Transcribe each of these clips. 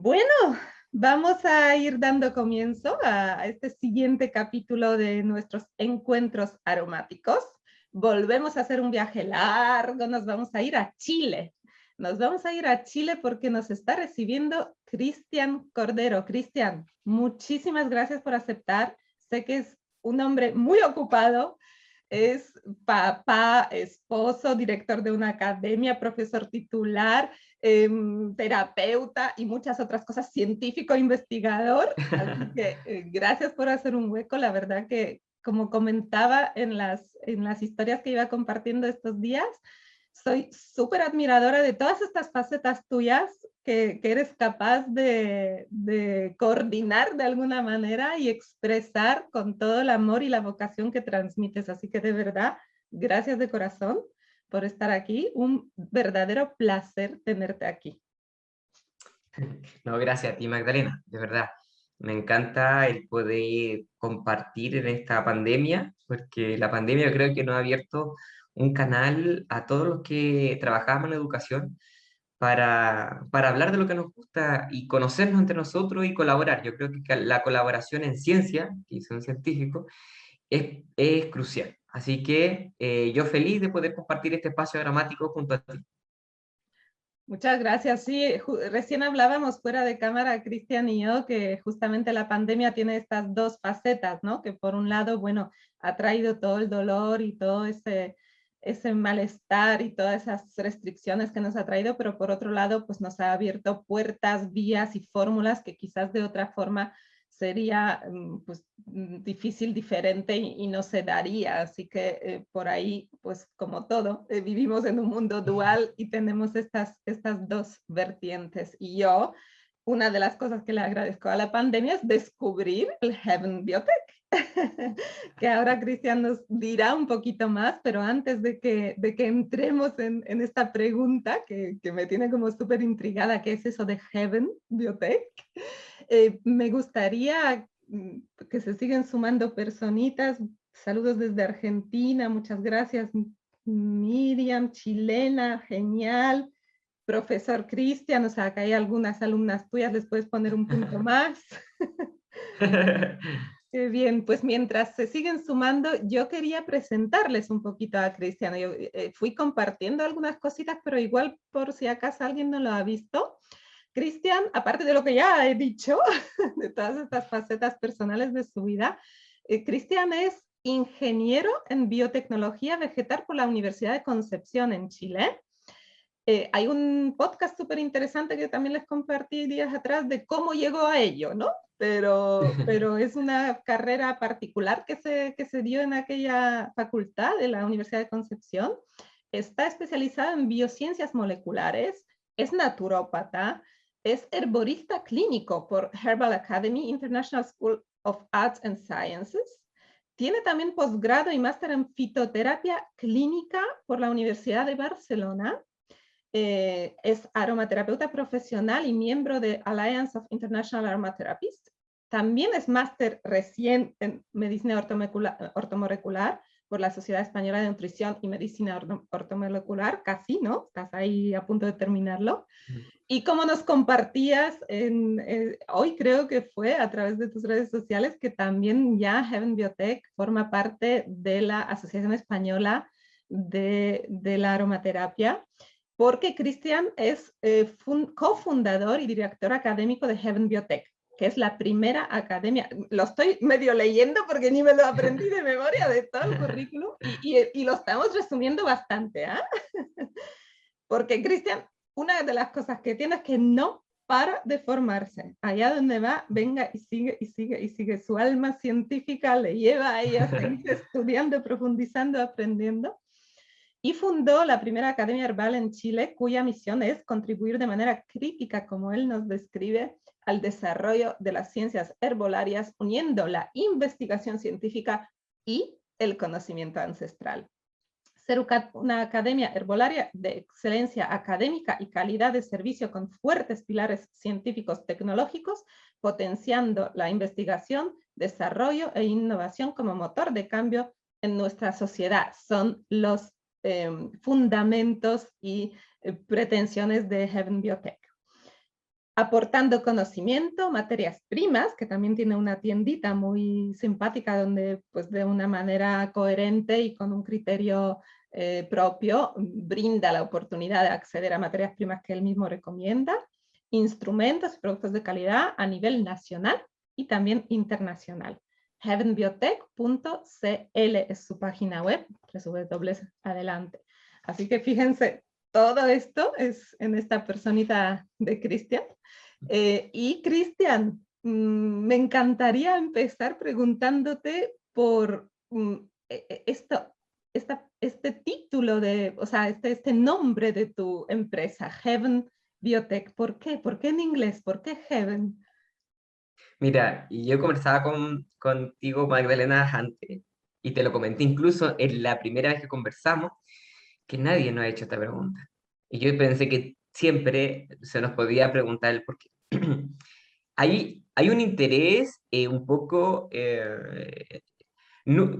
Bueno, vamos a ir dando comienzo a este siguiente capítulo de nuestros encuentros aromáticos. Volvemos a hacer un viaje largo, nos vamos a ir a Chile. Nos vamos a ir a Chile porque nos está recibiendo Cristian Cordero. Cristian, muchísimas gracias por aceptar. Sé que es un hombre muy ocupado, es papá, esposo, director de una academia, profesor titular, terapeuta y muchas otras cosas, científico, investigador. Así que gracias por hacer un hueco. La verdad que, como comentaba en las historias que iba compartiendo estos días, soy súper admiradora de todas estas facetas tuyas que eres capaz de coordinar de alguna manera y expresar con todo el amor y la vocación que transmites. Así que de verdad, gracias de corazón por estar aquí. Un verdadero placer tenerte aquí. No, gracias a ti, Magdalena, de verdad. Me encanta el poder compartir en esta pandemia, porque la pandemia yo creo que nos ha abierto un canal a todos los que trabajamos en la educación para hablar de lo que nos gusta y conocernos entre nosotros y colaborar. Yo creo que la colaboración en ciencia, que soy un científico, es crucial. Así que yo feliz de poder compartir este espacio dramático junto a ti. Muchas gracias. Sí, recién hablábamos fuera de cámara, Cristian y yo, que justamente la pandemia tiene estas dos facetas, ¿no? Que por un lado, bueno, ha traído todo el dolor y todo ese malestar y todas esas restricciones que nos ha traído, pero por otro lado, pues nos ha abierto puertas, vías y fórmulas que quizás de otra forma sería pues, difícil, diferente y no se daría. Así que por ahí, pues como todo, vivimos en un mundo dual y tenemos estas dos vertientes. Y yo, una de las cosas que le agradezco a la pandemia es descubrir el Heaven Biotech, que ahora Cristian nos dirá un poquito más, pero antes de que entremos en esta pregunta que me tiene como súper intrigada, ¿qué es eso de Heaven Biotech? Me gustaría que se sigan sumando personitas. Saludos desde Argentina, muchas gracias. Miriam, chilena, genial. Profesor Cristian, o sea, acá hay algunas alumnas tuyas, les puedes poner un punto más. Bien, pues mientras se siguen sumando, yo quería presentarles un poquito a Cristian. Yo fui compartiendo algunas cositas, pero igual por si acaso alguien no lo ha visto. Cristian, aparte de lo que ya he dicho, de todas estas facetas personales de su vida, Cristian es ingeniero en biotecnología vegetal por la Universidad de Concepción en Chile. Hay un podcast súper interesante que también les compartí días atrás de cómo llegó a ello, ¿no? Pero es una carrera particular que se dio en aquella facultad de la Universidad de Concepción. Está especializada en biociencias moleculares, es naturópata, es herborista clínico por Herbal Academy, International School of Arts and Sciences. Tiene también posgrado y máster en fitoterapia clínica por la Universidad de Barcelona. Es aromaterapeuta profesional y miembro de Alliance of International Aromatherapists. También es máster recién en medicina ortomolecular por la Sociedad Española de Nutrición y Medicina Ortomolecular, casi, ¿no? Estás ahí a punto de terminarlo. Y como nos compartías hoy, creo que fue a través de tus redes sociales, que también ya Heaven Biotech forma parte de la Asociación Española de la Aromaterapia, porque Cristian es cofundador y director académico de Heaven Biotech, que es la primera academia. Lo estoy medio leyendo porque ni me lo aprendí de memoria de todo el currículum y lo estamos resumiendo bastante, ¿eh? Porque Cristian, una de las cosas que tiene es que no para de formarse. Allá donde va, venga y sigue y sigue y sigue. Su alma científica le lleva a ella a seguir estudiando, profundizando, aprendiendo. Y fundó la primera academia herbal en Chile, cuya misión es contribuir de manera crítica, como él nos describe, al desarrollo de las ciencias herbolarias, uniendo la investigación científica y el conocimiento ancestral. Ser una academia herbolaria de excelencia académica y calidad de servicio con fuertes pilares científicos tecnológicos, potenciando la investigación, desarrollo e innovación como motor de cambio en nuestra sociedad. Son los fundamentos y pretensiones de Heaven Biotech. aportando conocimiento, materias primas, que también tiene una tiendita muy simpática donde pues de una manera coherente y con un criterio propio brinda la oportunidad de acceder a materias primas que él mismo recomienda, instrumentos y productos de calidad a nivel nacional y también internacional. heavenbiotech.cl es su página web, adelante. Así que fíjense, todo esto es en esta personita de Cristian. Y Cristian, me encantaría empezar preguntándote por este título de, o sea, este nombre de tu empresa, Heaven Biotech. ¿Por qué? ¿Por qué en inglés? ¿Por qué Heaven? Mira, y yo conversaba contigo, Magdalena, antes, y te lo comenté incluso en la primera vez que conversamos, que nadie nos ha hecho esta pregunta. Y yo pensé que siempre se nos podía preguntar el por qué. Hay un interés un poco,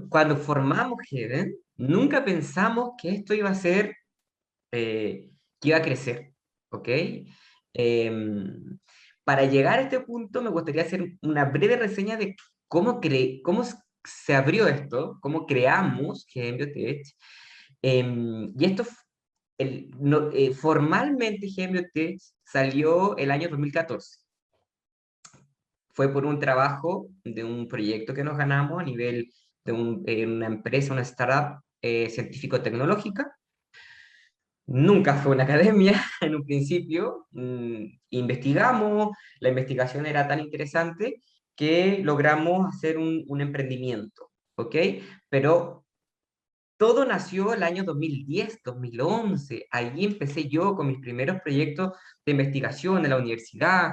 cuando formamos Heaven, nunca pensamos que esto iba a ser, que iba a crecer, ¿ok? Em, para llegar a este punto me gustaría hacer una breve reseña de cómo se abrió esto, cómo creamos Heaven Biotech. Y esto, formalmente Heaven Biotech salió el año 2014. Fue por un trabajo de un proyecto que nos ganamos a nivel de una empresa, una startup científico-tecnológica. Nunca fue una academia en un principio. Investigamos, la investigación era tan interesante que logramos hacer un emprendimiento, ¿ok? Pero todo nació el año 2010, 2011. Allí empecé yo con mis primeros proyectos de investigación en la universidad.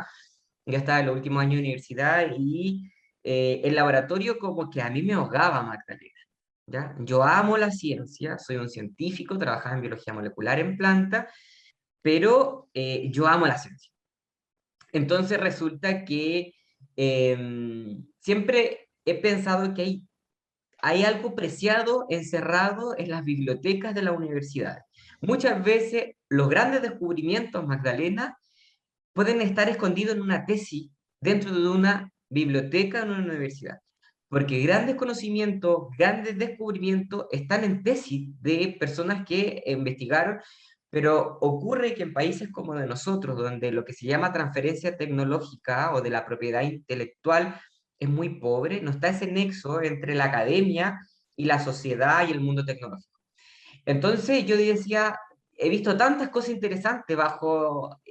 Ya estaba en los últimos años de universidad y el laboratorio como que a mí me ahogaba, Magdalena. ¿Ya? Yo amo la ciencia, soy un científico, trabajaba en biología molecular en planta, pero yo amo la ciencia. Entonces resulta que siempre he pensado que hay algo preciado encerrado en las bibliotecas de la universidad. Muchas veces los grandes descubrimientos, Magdalena, pueden estar escondidos en una tesis dentro de una biblioteca en una universidad. Porque grandes conocimientos, grandes descubrimientos están en tesis de personas que investigaron, pero ocurre que en países como de nosotros, donde lo que se llama transferencia tecnológica o de la propiedad intelectual es muy pobre, no está ese nexo entre la academia y la sociedad y el mundo tecnológico. Entonces yo decía, he visto tantas cosas interesantes bajo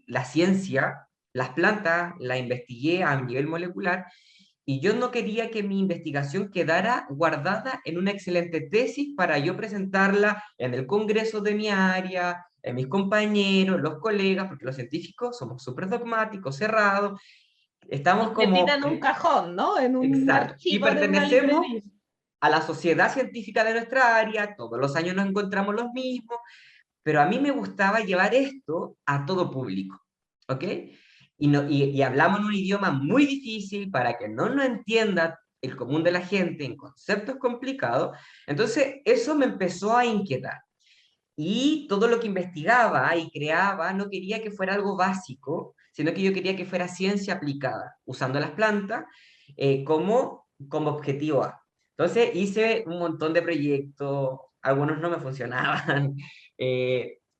la ciencia, las plantas, la investigué a nivel molecular, y yo no quería que mi investigación quedara guardada en una excelente tesis para yo presentarla en el congreso de mi área, en mis compañeros, los colegas, porque los científicos somos súper dogmáticos, cerrados, estamos Metida como... en un cajón, ¿no? En un exacto, y archivo de una pertenecemos librería. a la sociedad científica de nuestra área, todos los años nos encontramos los mismos, pero a mí me gustaba llevar esto a todo público, ¿ok? Y hablamos en un idioma muy difícil para que no nos entienda el común de la gente en conceptos complicados. Entonces, eso me empezó a inquietar. Y todo lo que investigaba y creaba no quería que fuera algo básico, sino que yo quería que fuera ciencia aplicada, usando las plantas como objetivo A. Entonces hice un montón de proyectos, algunos no me funcionaban.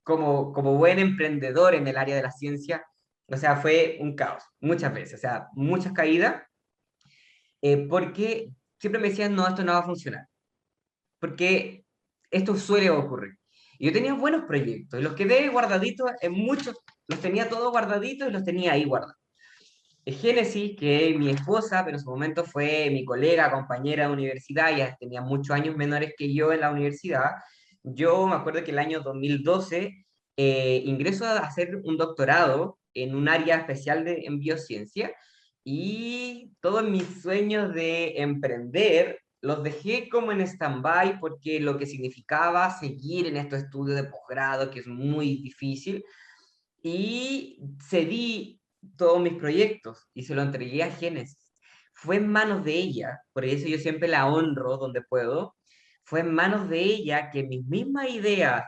Como buen emprendedor en el área de la ciencia, o sea, fue un caos, muchas veces, o sea, muchas caídas, porque siempre me decían, no, esto no va a funcionar, porque esto suele ocurrir. Y yo tenía buenos proyectos, y los quedé guardaditos en muchos, los tenía todos guardaditos y los tenía ahí guardados. Génesis, que mi esposa, pero en su momento fue mi colega, compañera de universidad, ya tenía muchos años menores que yo en la universidad. Yo me acuerdo que el año 2012 ingreso a hacer un doctorado en un área especial en biociencia, y todos mis sueños de emprender los dejé como en stand-by porque lo que significaba seguir en estos estudios de posgrado, que es muy difícil, y cedí todos mis proyectos y se lo entregué a Génesis. Fue en manos de ella, por eso yo siempre la honro donde puedo. Fue en manos de ella que mis mismas ideas,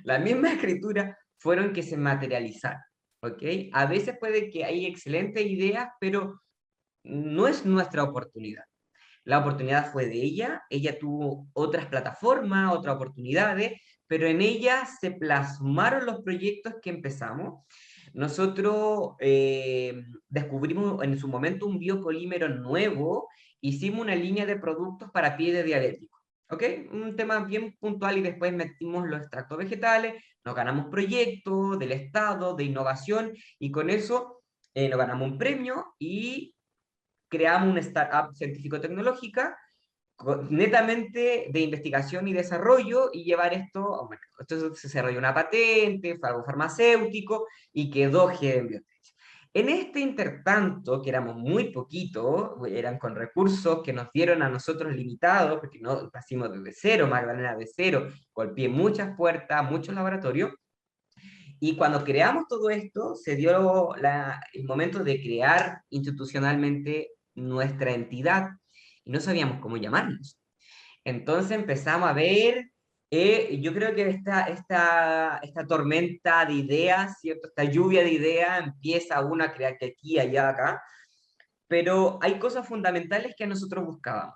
la misma escritura, fueron que se materializaron. ¿ok? A veces puede que hay excelentes ideas, pero no es nuestra oportunidad. La oportunidad fue de ella tuvo otras plataformas, otras oportunidades, pero en ella se plasmaron los proyectos que empezamos. Nosotros descubrimos en su momento un biopolímero nuevo, hicimos una línea de productos para pie de diabético. ¿Ok? Un tema bien puntual y después metimos los extractos vegetales, nos ganamos proyectos del Estado, de innovación y con eso nos ganamos un premio y creamos una startup científico-tecnológica netamente de investigación y desarrollo y llevar esto a un mercado. Entonces se desarrolló una patente, fue algo farmacéutico y quedó Gen Biotech. En este intertanto, que éramos muy poquitos, eran con recursos que nos dieron a nosotros limitados, porque no nacimos desde cero, Magdalena de cero, golpeé muchas puertas, muchos laboratorios, y cuando creamos todo esto, se dio el momento de crear institucionalmente nuestra entidad y no sabíamos cómo llamarnos. Entonces empezamos a ver, yo creo que esta tormenta de ideas, ¿cierto? Esta lluvia de ideas, empieza uno a crear que aquí, allá, acá, pero hay cosas fundamentales que nosotros buscábamos.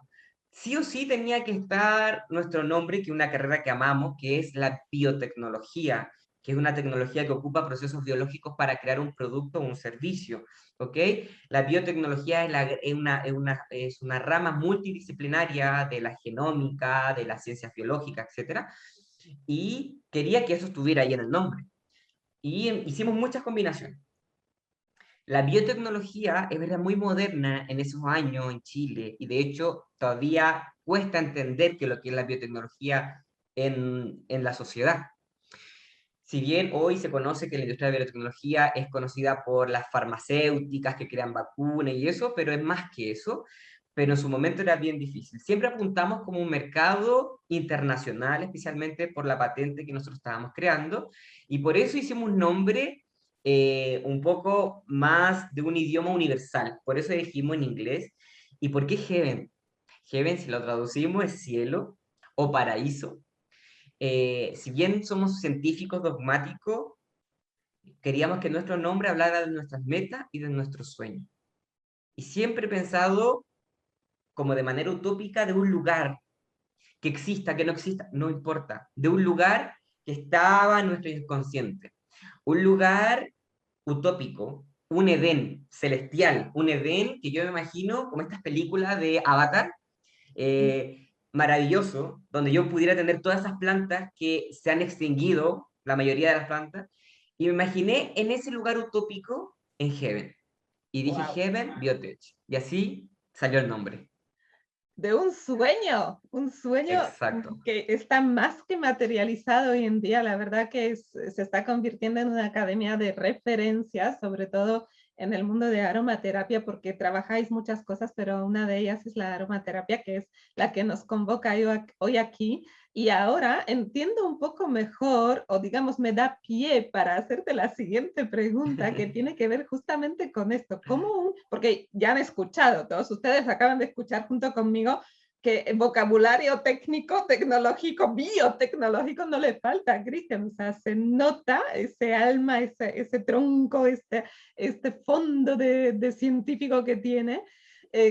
Sí o sí tenía que estar nuestro nombre, que es una carrera que amamos, que es la biotecnología, que es una tecnología que ocupa procesos biológicos para crear un producto o un servicio, ¿ok? La biotecnología es una rama multidisciplinaria de la genómica, de las ciencias biológicas, etcétera, y quería que eso estuviera ahí en el nombre. Y hicimos muchas combinaciones. La biotecnología es verdad muy moderna en esos años en Chile y de hecho todavía cuesta entender que lo que es la biotecnología en la sociedad. Si bien hoy se conoce que la industria de la biotecnología es conocida por las farmacéuticas que crean vacunas y eso, pero es más que eso, pero en su momento era bien difícil. Siempre apuntamos como un mercado internacional, especialmente por la patente que nosotros estábamos creando, y por eso hicimos un nombre un poco más de un idioma universal, por eso dijimos en inglés. ¿Y por qué Heaven? Heaven, si lo traducimos, es cielo o paraíso. Si bien somos científicos dogmáticos, queríamos que nuestro nombre hablara de nuestras metas y de nuestros sueños. Y siempre he pensado como de manera utópica de un lugar que exista, que no exista, no importa, de un lugar que estaba en nuestro inconsciente, un lugar utópico, un Edén celestial, un Edén que yo me imagino como estas películas de Avatar, maravilloso, donde yo pudiera tener todas esas plantas que se han extinguido, la mayoría de las plantas, y me imaginé en ese lugar utópico en Heaven. Y dije Wow. Heaven Biotech. Y así salió el nombre. De un sueño Exacto. que está más que materializado hoy en día. La verdad que se está convirtiendo en una academia de referencia, sobre todo en el mundo de aromaterapia, porque trabajáis muchas cosas, pero una de ellas es la aromaterapia, que es la que nos convoca hoy aquí. Y ahora entiendo un poco mejor, o digamos, me da pie para hacerte la siguiente pregunta, que tiene que ver justamente con esto. Porque ya han escuchado, todos ustedes acaban de escuchar junto conmigo que vocabulario técnico, tecnológico, biotecnológico no le falta a Cristian. O sea, se nota ese alma, ese tronco, este fondo de científico que tiene.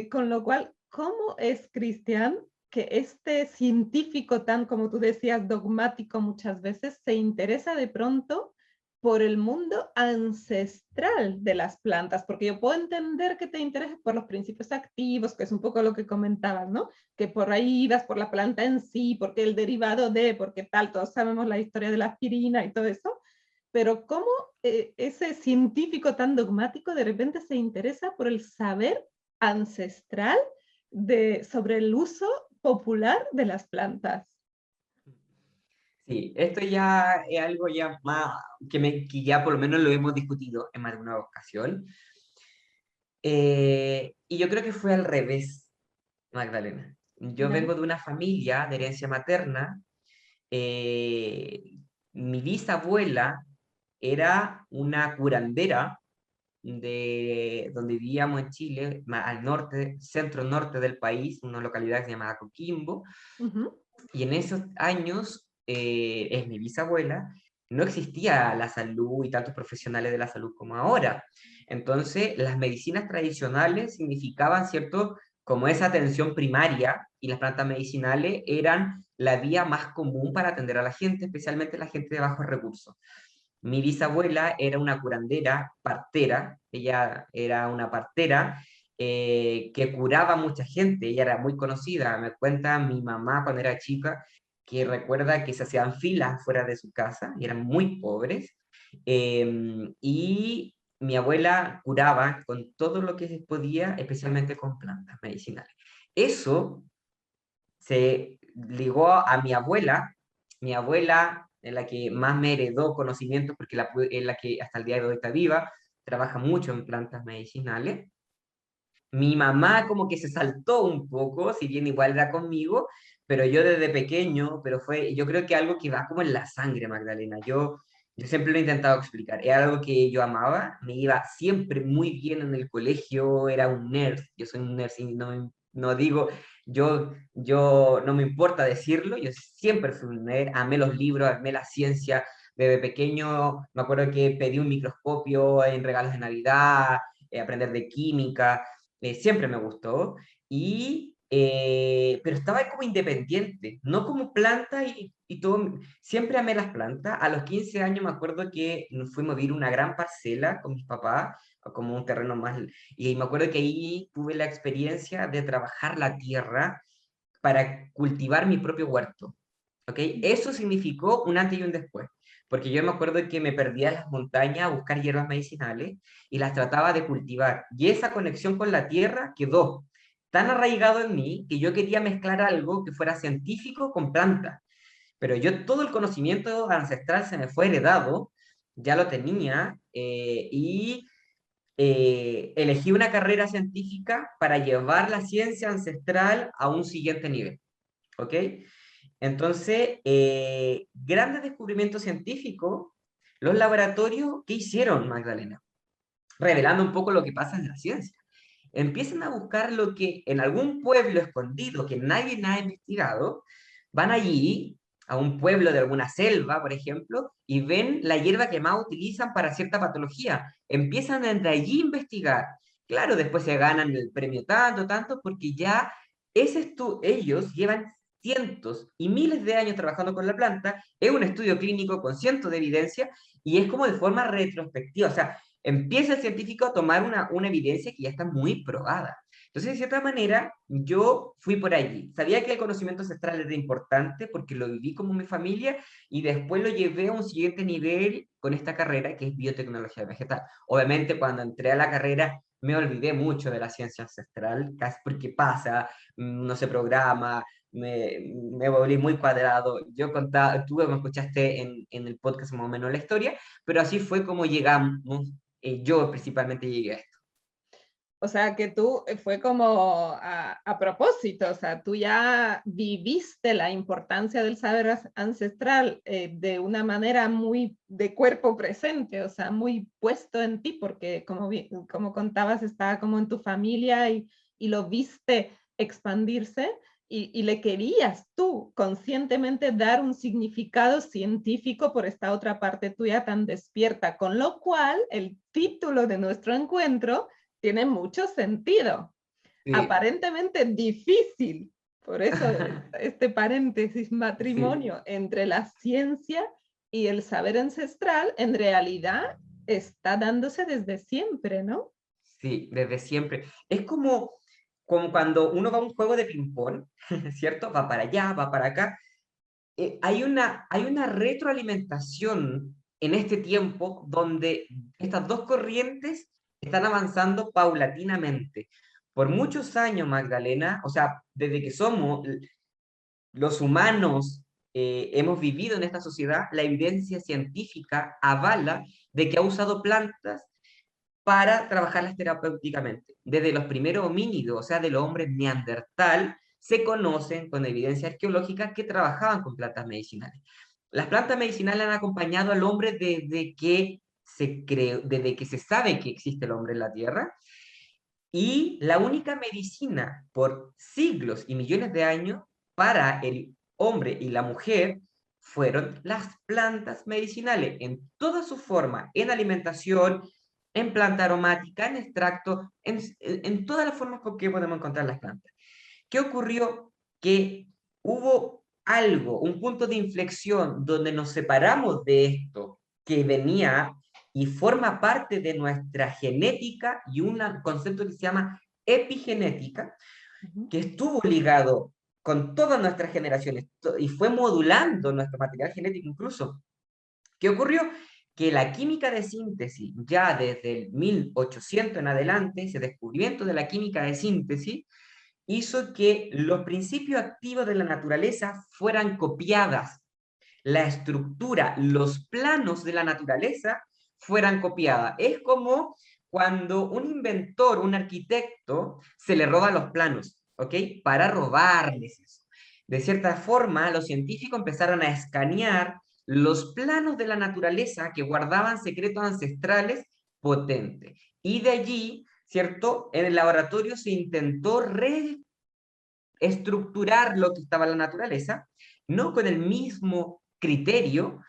Con lo cual, ¿cómo es Cristian que este científico tan, como tú decías, dogmático muchas veces, se interesa de pronto por el mundo ancestral de las plantas? Porque yo puedo entender que te intereses por los principios activos, que es un poco lo que comentabas, ¿no? Que por ahí ibas por la planta en sí, porque el derivado de, porque tal, todos sabemos la historia de la aspirina y todo eso, pero cómo ese científico tan dogmático de repente se interesa por el saber ancestral sobre el uso popular de las plantas. Sí, esto ya es algo ya más que ya por lo menos lo hemos discutido en más de una ocasión. Y yo creo que fue al revés, Magdalena. Yo ¿Ya? vengo de una familia de herencia materna. eh, Mi bisabuela era una curandera de donde vivíamos en Chile, al norte, centro norte del país, una localidad que se llama Coquimbo, Uh -huh. y en esos años es mi bisabuela, no existía la salud y tantos profesionales de la salud como ahora. Entonces, las medicinas tradicionales significaban, ¿cierto?, como esa atención primaria, y las plantas medicinales eran la vía más común para atender a la gente, especialmente la gente de bajos recursos. Mi bisabuela era una curandera, partera, ella era una partera que curaba a mucha gente, ella era muy conocida. Me cuenta mi mamá cuando era chica que recuerda que se hacían filas fuera de su casa y eran muy pobres. Y mi abuela curaba con todo lo que se podía, especialmente con plantas medicinales. Eso se ligó a mi abuela es la que más me heredó conocimientos porque es la que hasta el día de hoy está viva, trabaja mucho en plantas medicinales. Mi mamá como que se saltó un poco, si bien igual era conmigo, pero yo desde pequeño, yo creo que algo que va como en la sangre, Magdalena. Yo siempre lo he intentado explicar. Era algo que yo amaba, me iba siempre muy bien en el colegio, era un nerd. Yo soy un nerd, y no digo, yo no me importa decirlo, yo siempre fui un nerd, amé los libros, amé la ciencia. Desde pequeño me acuerdo que pedí un microscopio en regalos de Navidad, aprender de química, siempre me gustó, pero estaba como independiente, no como planta y todo. Siempre amé las plantas. A los 15 años me acuerdo que nos fuimos a vivir una gran parcela con mis papás, como un terreno más, y me acuerdo que ahí tuve la experiencia de trabajar la tierra para cultivar mi propio huerto. ¿Ok? Eso significó un antes y un después, porque yo me acuerdo que me perdía en las montañas a buscar hierbas medicinales y las trataba de cultivar. Y esa conexión con la tierra quedó tan arraigado en mí que yo quería mezclar algo que fuera científico con plantas. Pero yo todo el conocimiento ancestral se me fue heredado, ya lo tenía, elegí una carrera científica para llevar la ciencia ancestral a un siguiente nivel. ¿Ok? Entonces, grandes descubrimientos científicos, los laboratorios, ¿qué hicieron, Magdalena? Revelando un poco lo que pasa en la ciencia. Empiezan a buscar lo que en algún pueblo escondido que nadie ha investigado, van allí a un pueblo de alguna selva, por ejemplo, y ven la hierba que más utilizan para cierta patología. Empiezan desde allí a investigar. Claro, después se ganan el premio tanto, tanto, porque ya ellos llevan cientos y miles de años trabajando con la planta, es un estudio clínico con cientos de evidencia y es como de forma retrospectiva, o sea, empieza el científico a tomar una evidencia que ya está muy probada. Entonces, de cierta manera, yo fui por allí. Sabía que el conocimiento ancestral era importante porque lo viví como mi familia y después lo llevé a un siguiente nivel con esta carrera que es biotecnología vegetal. Obviamente, cuando entré a la carrera, me olvidé mucho de la ciencia ancestral, casi porque pasa, no se programa, me volví muy cuadrado. Yo contaba, tú me escuchaste en el podcast más o menos la historia, pero así fue como llegamos, yo principalmente llegué a esto. O sea, que tú fue como a propósito, o sea, tú ya viviste la importancia del saber ancestral de una manera muy de cuerpo presente, o sea, muy puesto en ti, porque como contabas, estaba como en tu familia y lo viste expandirse y le querías tú conscientemente dar un significado científico por esta otra parte tuya tan despierta, con lo cual el título de nuestro encuentro tiene mucho sentido. Sí. Aparentemente difícil, por eso este paréntesis, Sí, matrimonio entre la ciencia y el saber ancestral, en realidad está dándose desde siempre, ¿no? sí, desde siempre. Es como cuando uno va a un juego de ping-pong, ¿cierto? Va para allá, va para acá. Hay una retroalimentación en este tiempo donde estas dos corrientes están avanzando paulatinamente. Por muchos años, Magdalena, o sea, desde que somos los humanos, hemos vivido en esta sociedad, la evidencia científica avala de que ha usado plantas para trabajarlas terapéuticamente. Desde los primeros homínidos, o sea, de los hombres neandertal, se conocen con evidencia arqueológica que trabajaban con plantas medicinales. Las plantas medicinales han acompañado al hombre desde que se sabe que existe el hombre en la Tierra, y la única medicina por siglos y millones de años para el hombre y la mujer fueron las plantas medicinales, en toda su forma, en alimentación, en planta aromática, en extracto, en todas las formas con que podemos encontrar las plantas. ¿Qué ocurrió? Que hubo algo, un punto de inflexión donde nos separamos de esto que venía y forma parte de nuestra genética y un concepto que se llama epigenética, que estuvo ligado con todas nuestras generaciones y fue modulando nuestro material genético incluso. ¿Qué ocurrió? Que la química de síntesis, ya desde el 1800 en adelante, ese descubrimiento de la química de síntesis, hizo que los principios activos de la naturaleza fueran copiadas. La estructura, los planos de la naturaleza fueran copiadas. Es como cuando un inventor, un arquitecto, se le roba los planos, ¿ok? Para robarles eso. De cierta forma, los científicos empezaron a escanear los planos de la naturaleza que guardaban secretos ancestrales potentes. Y de allí, ¿cierto? En el laboratorio se intentó reestructurar lo que estaba en la naturaleza, no con el mismo criterio,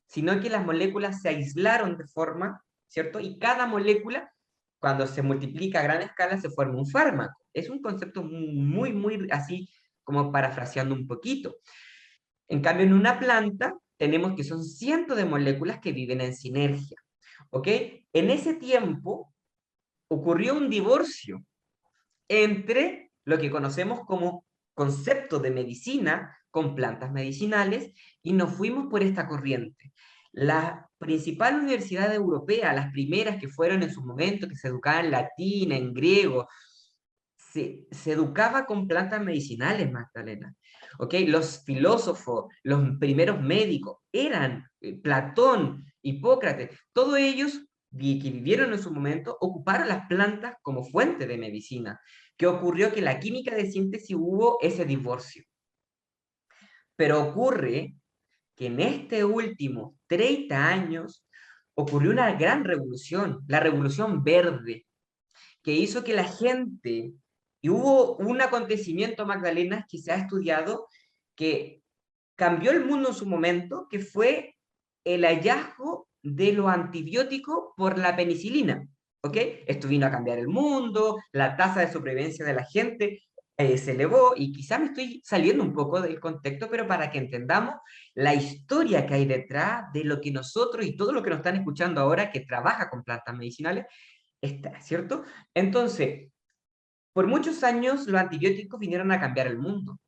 sino que las moléculas se aislaron de forma, ¿cierto? Y cada molécula, cuando se multiplica a gran escala, se forma un fármaco. Es un concepto muy, muy así, como parafraseando un poquito. En cambio, en una planta tenemos que son cientos de moléculas que viven en sinergia, ¿ok? En ese tiempo ocurrió un divorcio entre lo que conocemos como concepto de medicina con plantas medicinales y nos fuimos por esta corriente. La principal universidad europea, las primeras que fueron en su momento, que se educaban en latín, en griego, se educaba con plantas medicinales, Magdalena. ¿Ok? Los filósofos, los primeros médicos, eran Platón, Hipócrates, todos ellos que vivieron en su momento ocuparon las plantas como fuente de medicina. ¿Qué ocurrió? Que la química de síntesis hubo ese divorcio. Pero ocurre que en este último 30 años ocurrió una gran revolución, la revolución verde, que hizo que la gente, y hubo un acontecimiento, Magdalena, que se ha estudiado, que cambió el mundo en su momento, que fue el hallazgo de los antibióticos por la penicilina. ¿Ok? Esto vino a cambiar el mundo, la tasa de sobrevivencia de la gente se elevó, y quizá me estoy saliendo un poco del contexto, pero para que entendamos la historia que hay detrás de lo que nosotros y todo lo que nos están escuchando ahora que trabaja con plantas medicinales, está, ¿cierto? Entonces, por muchos años los antibióticos vinieron a cambiar el mundo,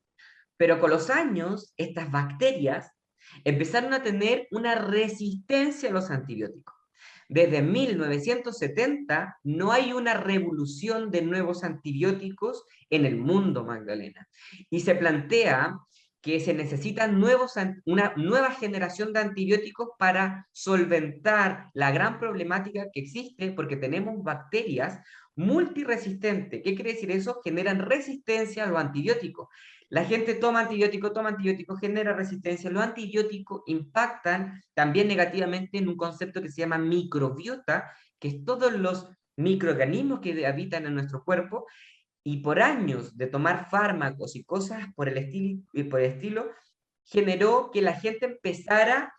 pero con los años estas bacterias empezaron a tener una resistencia a los antibióticos. Desde 1970 no hay una revolución de nuevos antibióticos en el mundo, Magdalena. Y se plantea que se necesitan una nueva generación de antibióticos para solventar la gran problemática que existe porque tenemos bacterias multiresistentes. ¿Qué quiere decir eso? Generan resistencia a los antibióticos. La gente toma antibiótico, genera resistencia. Los antibióticos impactan también negativamente en un concepto que se llama microbiota, que es todos los microorganismos que habitan en nuestro cuerpo, y por años de tomar fármacos y cosas por el estilo, generó que la gente empezara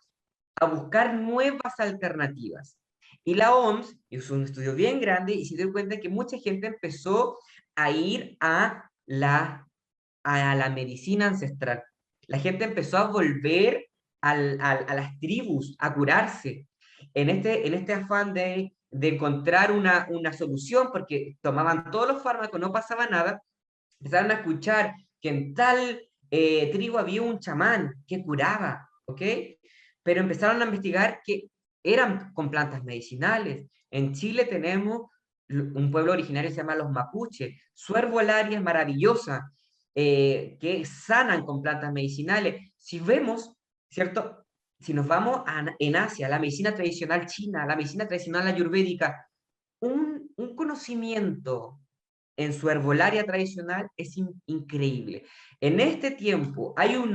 a buscar nuevas alternativas. Y la OMS hizo un estudio bien grande y se dio cuenta que mucha gente empezó a ir a la medicina ancestral. La gente empezó a volver a las tribus, a curarse, en este afán de encontrar una solución, porque tomaban todos los fármacos, no pasaba nada, empezaron a escuchar que en tal tribu había un chamán que curaba, ¿ok? Pero empezaron a investigar que eran con plantas medicinales. En Chile tenemos un pueblo originario que se llama los mapuches, su herbolaria es maravillosa, que sanan con plantas medicinales. Si vemos, ¿cierto? Si nos vamos en Asia, la medicina tradicional china, la medicina tradicional ayurvédica, un conocimiento en su herbolaria tradicional es increíble. En este tiempo hay un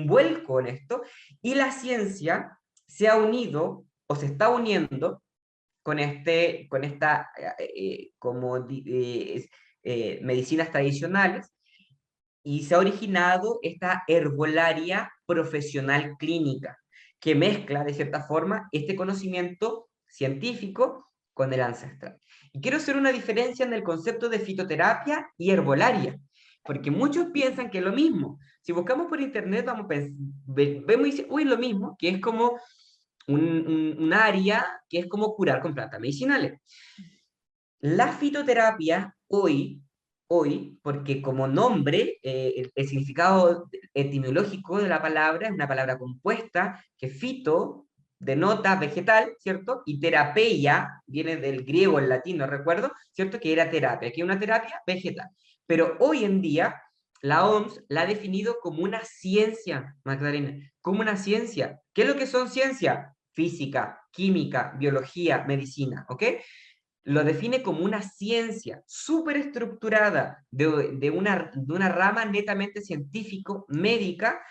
vuelco en esto, y la ciencia se ha unido o se está uniendo con esta medicinas tradicionales, y se ha originado esta herbolaria profesional clínica, que mezcla de cierta forma este conocimiento científico con el ancestral. Y quiero hacer una diferencia en el concepto de fitoterapia y herbolaria, porque muchos piensan que es lo mismo. Si buscamos por internet, vamos a vemos y dicen, uy, lo mismo, que es como un área que es como curar con plantas medicinales. La fitoterapia hoy, porque como nombre, el significado etimológico de la palabra es una palabra compuesta, que fito denota vegetal, ¿cierto? Y terapeia viene del griego, el latín, no recuerdo, ¿cierto? Que era terapia, que es una terapia vegetal. Pero hoy en día, la OMS la ha definido como una ciencia, Magdalena, como una ciencia. ¿Qué es lo que son ciencias? Física, química, biología, medicina, ¿ok? Lo define como una ciencia súper estructurada de una rama netamente científico-médica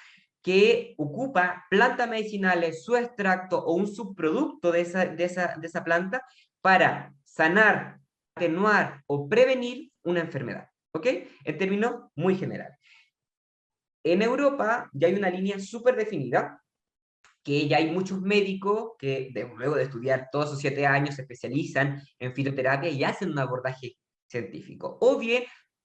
que ocupa plantas medicinales, su extracto o un subproducto de esa planta para sanar, atenuar o prevenir una enfermedad. ¿Ok? En términos muy generales. En Europa ya hay una línea súper definida, que ya hay muchos médicos que luego de estudiar todos esos 7 años se especializan en fitoterapia y hacen un abordaje científico. O bien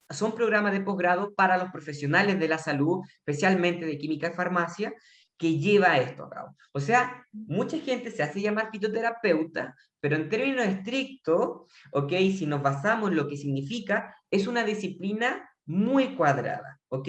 son programas de posgrado para los profesionales de la salud, especialmente de química y farmacia, que lleva esto a cabo. O sea, mucha gente se hace llamar fitoterapeuta, pero en términos estrictos, ¿ok? Si nos basamos en lo que significa, es una disciplina muy cuadrada, ¿ok?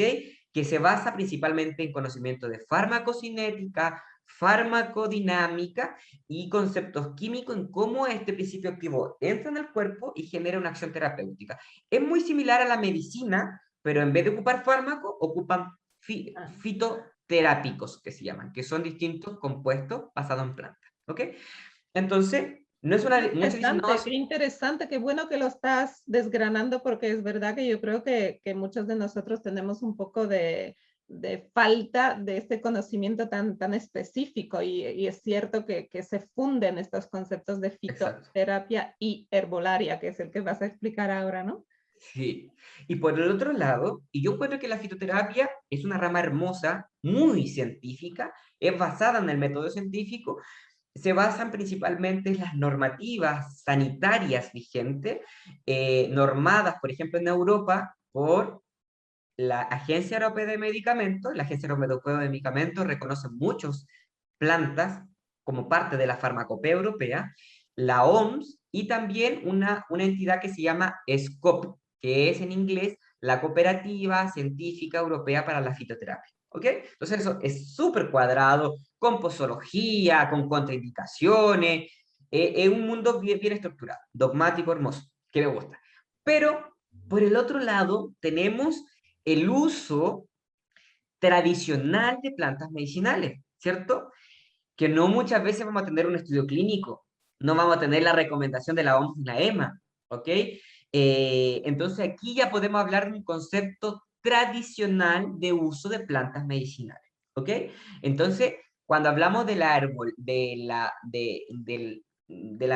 Que se basa principalmente en conocimiento de farmacocinética, farmacodinámica y conceptos químicos en cómo este principio activo entra en el cuerpo y genera una acción terapéutica. Es muy similar a la medicina, pero en vez de ocupar fármacos, ocupan fitoterápicos, que se llaman, que son distintos compuestos basados en plantas. ¿Ok? Entonces, no es una... Muchos dicen, no, Qué interesante, qué bueno que lo estás desgranando porque es verdad que yo creo que muchos de nosotros tenemos un poco de falta de este conocimiento tan específico y es cierto que se funden estos conceptos de exacto. fitoterapia y herbolaria, que es el que vas a explicar ahora, ¿no? Sí. Y por el otro lado, y yo creo que la fitoterapia es una rama hermosa, muy científica, es basada en el método científico, se basan principalmente en las normativas sanitarias vigentes, normadas, por ejemplo, en Europa por la Agencia Europea de Medicamentos. La Agencia Europea de Medicamentos reconoce muchas plantas como parte de la farmacopea europea, la OMS y también una entidad que se llama SCOP, que es en inglés la Cooperativa Científica Europea para la Fitoterapia. ¿Ok? Entonces eso es súper cuadrado, con posología, con contraindicaciones, es un mundo bien estructurado, dogmático, hermoso, que me gusta. Pero por el otro lado tenemos el uso tradicional de plantas medicinales, ¿cierto? Que no muchas veces vamos a tener un estudio clínico, no vamos a tener la recomendación de la OMS y la EMA, ¿ok? Entonces aquí ya podemos hablar de un concepto tradicional de uso de plantas medicinales, ¿ok? Entonces, cuando hablamos de la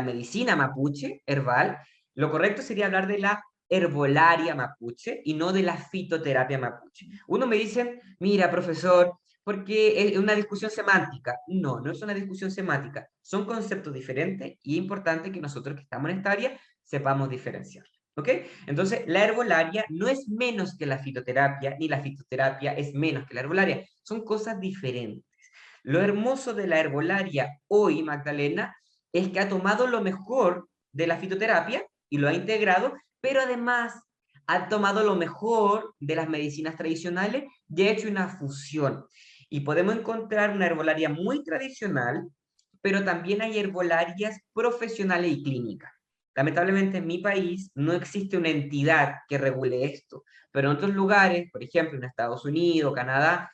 medicina mapuche herbal, lo correcto sería hablar de la herbolaria mapuche y no de la fitoterapia mapuche. Uno me dice, mira, profesor, porque es una discusión semántica. No, no es una discusión semántica. Son conceptos diferentes y es importante que nosotros que estamos en esta área sepamos diferenciar. ¿Ok? Entonces, la herbolaria no es menos que la fitoterapia, ni la fitoterapia es menos que la herbolaria. Son cosas diferentes. Lo hermoso de la herbolaria hoy, Magdalena, es que ha tomado lo mejor de la fitoterapia y lo ha integrado, pero además ha tomado lo mejor de las medicinas tradicionales y ha hecho una fusión. Y podemos encontrar una herbolaria muy tradicional, pero también hay herbolarias profesionales y clínicas. Lamentablemente en mi país no existe una entidad que regule esto, pero en otros lugares, por ejemplo en Estados Unidos, Canadá,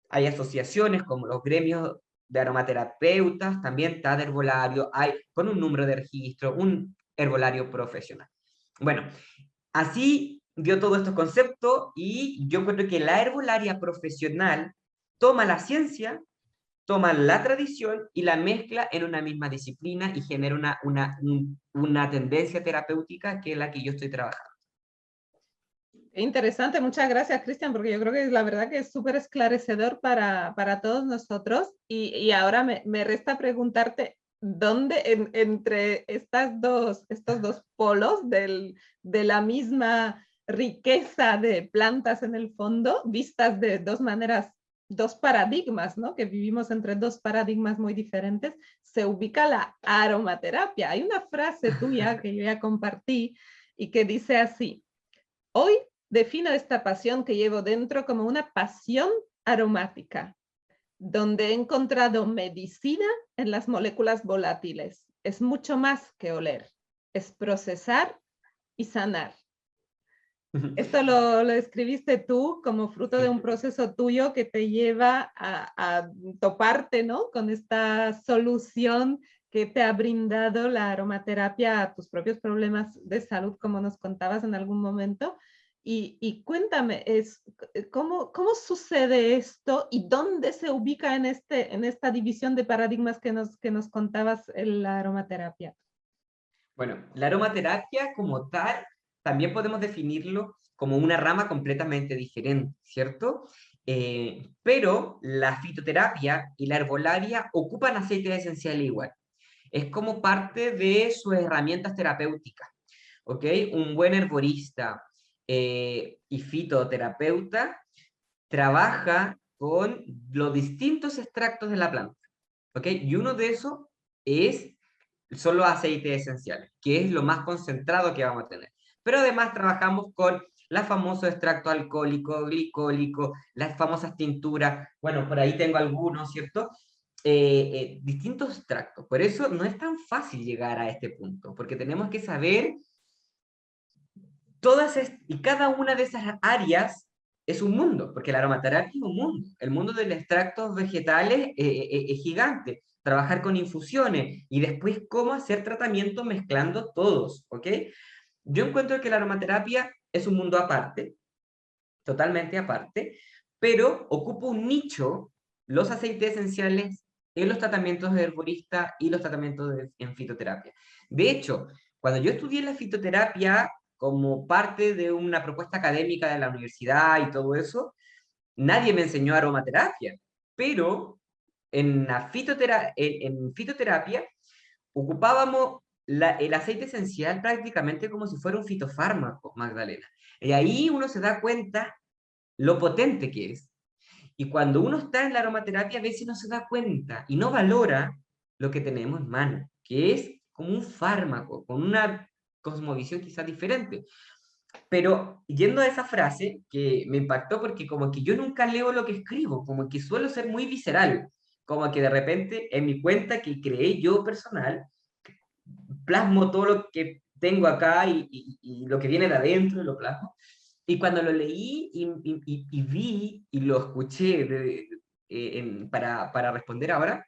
hay asociaciones como los gremios de aromaterapeutas, también está de herbolario, hay con un número de registro, un herbolario profesional. Bueno, así dio todos estos conceptos y yo creo que la herbolaria profesional toma la ciencia, toma la tradición y la mezcla en una misma disciplina y genera una tendencia terapéutica que es la que yo estoy trabajando. Interesante, muchas gracias, Cristian, porque yo creo que la verdad que es súper esclarecedor para todos nosotros. Y ahora me resta preguntarte, ¿dónde entre estos dos polos de la misma riqueza de plantas en el fondo, vistas de dos maneras, dos paradigmas, ¿no? Que vivimos entre dos paradigmas muy diferentes, se ubica la aromaterapia? Hay una frase tuya que yo ya compartí y que dice así: hoy defino esta pasión que llevo dentro como una pasión aromática, donde he encontrado medicina en las moléculas volátiles. Es mucho más que oler, es procesar y sanar. Esto lo escribiste tú como fruto de un proceso tuyo que te lleva a toparte, ¿no?, con esta solución que te ha brindado la aromaterapia a tus propios problemas de salud, como nos contabas en algún momento. Y cuéntame, ¿cómo sucede esto y dónde se ubica en esta división de paradigmas que nos contabas en la aromaterapia? Bueno, la aromaterapia como tal, también podemos definirlo como una rama completamente diferente, ¿cierto? Pero la fitoterapia y la herbolaria ocupan aceites esenciales igual. Es como parte de sus herramientas terapéuticas, ¿ok? Un buen herborista y fitoterapeuta trabaja con los distintos extractos de la planta, ¿ok? Y uno de esos es son los aceites esenciales, que es lo más concentrado que vamos a tener. Pero además trabajamos con los famosos extractos alcohólicos, glicólicos, las famosas tinturas, bueno, por ahí tengo algunos, ¿cierto? Distintos extractos. Por eso no es tan fácil llegar a este punto, porque tenemos que saber y cada una de esas áreas es un mundo, porque la aromaterapia es un mundo. El mundo de los extractos vegetales es gigante. Trabajar con infusiones y después cómo hacer tratamiento mezclando todos, ¿ok? Yo encuentro que la aromaterapia es un mundo aparte, totalmente aparte, pero ocupa un nicho, los aceites esenciales, en los tratamientos de herborista y los tratamientos en fitoterapia. De hecho, cuando yo estudié la fitoterapia como parte de una propuesta académica de la universidad y todo eso, nadie me enseñó aromaterapia, pero en fitoterapia ocupábamos el aceite esencial prácticamente como si fuera un fitofármaco, Magdalena. Y ahí uno se da cuenta lo potente que es. Y cuando uno está en la aromaterapia, a veces no se da cuenta y no valora lo que tenemos en mano, que es como un fármaco, con una cosmovisión quizás diferente. Pero yendo a esa frase, que me impactó porque como que yo nunca leo lo que escribo, como que suelo ser muy visceral, como que de repente en mi cuenta que creé yo personal, plasmo todo lo que tengo acá y lo que viene de adentro y lo plasmo. Y cuando lo leí y vi y lo escuché para responder ahora,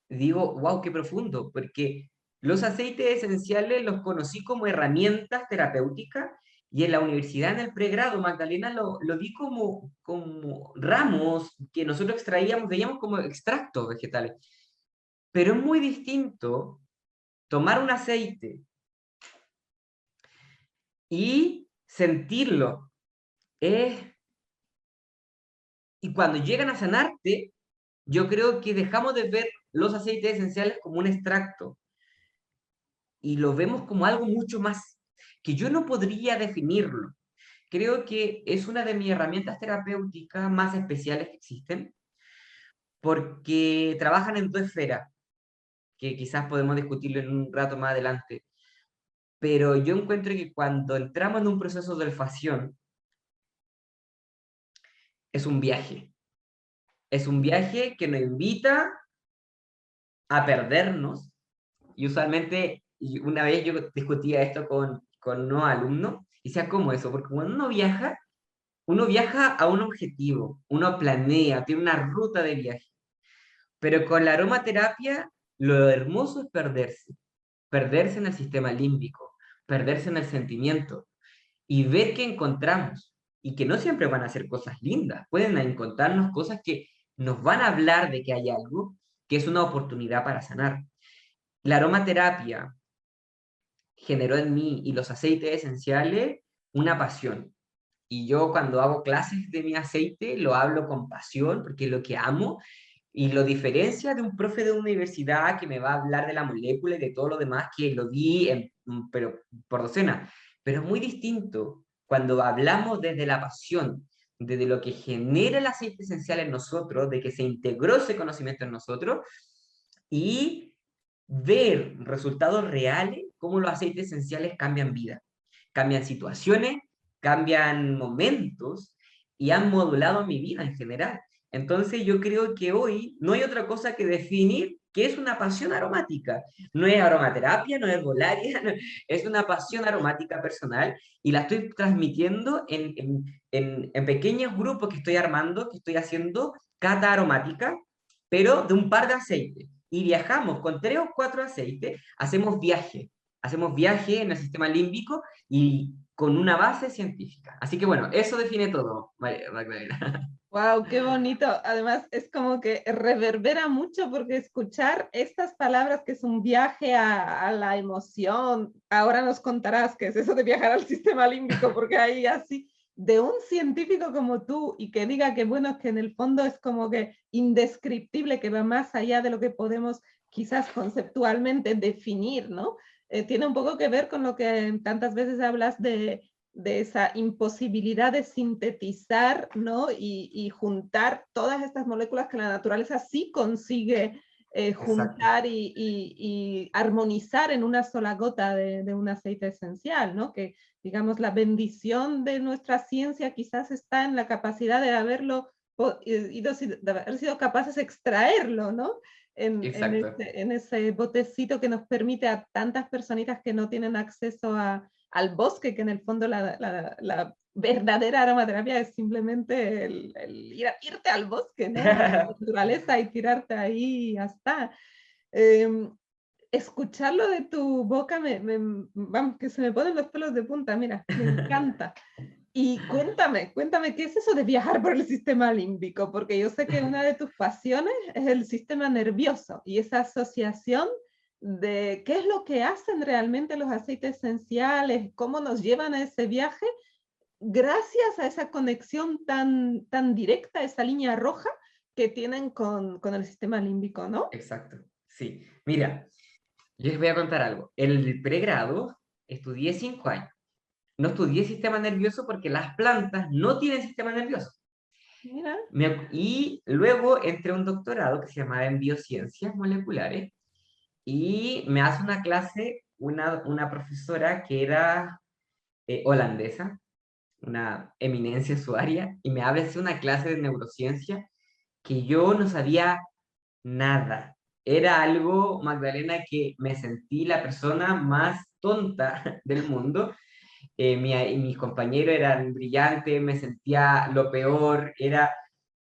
digo, wow, qué profundo, porque los aceites esenciales los conocí como herramientas terapéuticas y en la universidad, en el pregrado, Magdalena, lo vi como ramos que nosotros extraíamos, veíamos como extractos vegetales. Pero es muy distinto tomar un aceite y sentirlo. Y cuando llegan a sanarte, yo creo que dejamos de ver los aceites esenciales como un extracto y lo vemos como algo mucho más, que yo no podría definirlo. Creo que es una de mis herramientas terapéuticas más especiales que existen, porque trabajan en dos esferas, que quizás podemos discutirlo en un rato más adelante. Pero yo encuentro que cuando entramos en un proceso de olfacción, es un viaje. Es un viaje que nos invita a perdernos. Y usualmente, y una vez yo discutía esto con unos alumnos, y decía, ¿cómo eso? Porque cuando uno viaja a un objetivo, uno planea, tiene una ruta de viaje. Pero con la aromaterapia, lo hermoso es perderse. Perderse en el sistema límbico, perderse en el sentimiento y ver qué encontramos. Y que no siempre van a ser cosas lindas, pueden encontrarnos cosas que nos van a hablar de que hay algo que es una oportunidad para sanar. La aromaterapia generó en mí y los aceites esenciales una pasión. Y yo cuando hago clases de mi aceite, lo hablo con pasión, porque es lo que amo, y lo diferencia de un profe de universidad que me va a hablar de la molécula y de todo lo demás que lo vi pero por docena. Pero es muy distinto cuando hablamos desde la pasión, desde lo que genera el aceite esencial en nosotros, de que se integró ese conocimiento en nosotros, y ver resultados reales, cómo los aceites esenciales cambian vida, cambian situaciones, cambian momentos y han modulado mi vida en general. Entonces yo creo que hoy no hay otra cosa que definir qué es una pasión aromática. No es aromaterapia, no es herbolaria, no, es una pasión aromática personal y la estoy transmitiendo en pequeños grupos que estoy armando, que estoy haciendo cata aromática, pero de un par de aceites. Y viajamos con 3 o 4 aceites, hacemos viaje en el sistema límbico y con una base científica. Así que bueno, eso define todo, Magdalena. Wow, qué bonito. Además, es como que reverbera mucho porque escuchar estas palabras que es un viaje a la emoción, ahora nos contarás qué es eso de viajar al sistema límbico, porque ahí así, de un científico como tú y que diga que bueno, que en el fondo es como que indescriptible, que va más allá de lo que podemos quizás conceptualmente definir, ¿no? Tiene un poco que ver con lo que tantas veces hablas de esa imposibilidad de sintetizar, ¿no? Y juntar todas estas moléculas que la naturaleza sí consigue Exacto, juntar y armonizar en una sola gota de un aceite esencial, ¿no? Que, digamos, la bendición de nuestra ciencia quizás está en la capacidad de haberlo, de haber sido capaces de extraerlo, ¿no? exacto. En ese botecito que nos permite a tantas personitas que no tienen acceso al bosque, que en el fondo la verdadera aromaterapia es simplemente irte al bosque, ¿no? A la naturaleza y tirarte ahí y ya está. Eh, Escucharlo de tu boca, vamos, que se me ponen los pelos de punta, mira, me encanta. Y cuéntame, ¿qué es eso de viajar por el sistema límbico? Porque yo sé que una de tus pasiones es el sistema nervioso y esa asociación de qué es lo que hacen realmente los aceites esenciales, cómo nos llevan a ese viaje, gracias a esa conexión tan directa, esa línea roja que tienen con el sistema límbico, ¿no? Exacto, sí. Mira, yo les voy a contar algo. En el pregrado estudié 5 años. No estudié sistema nervioso porque las plantas no tienen sistema nervioso. Mira, Y luego entré a un doctorado que se llamaba en biociencias moleculares y me hace una clase una profesora que era holandesa, una eminencia en su área, y me habla de una clase de neurociencia que yo no sabía nada. Era algo, Magdalena, que me sentí la persona más tonta del mundo. Mis compañeros eran brillantes, me sentía lo peor,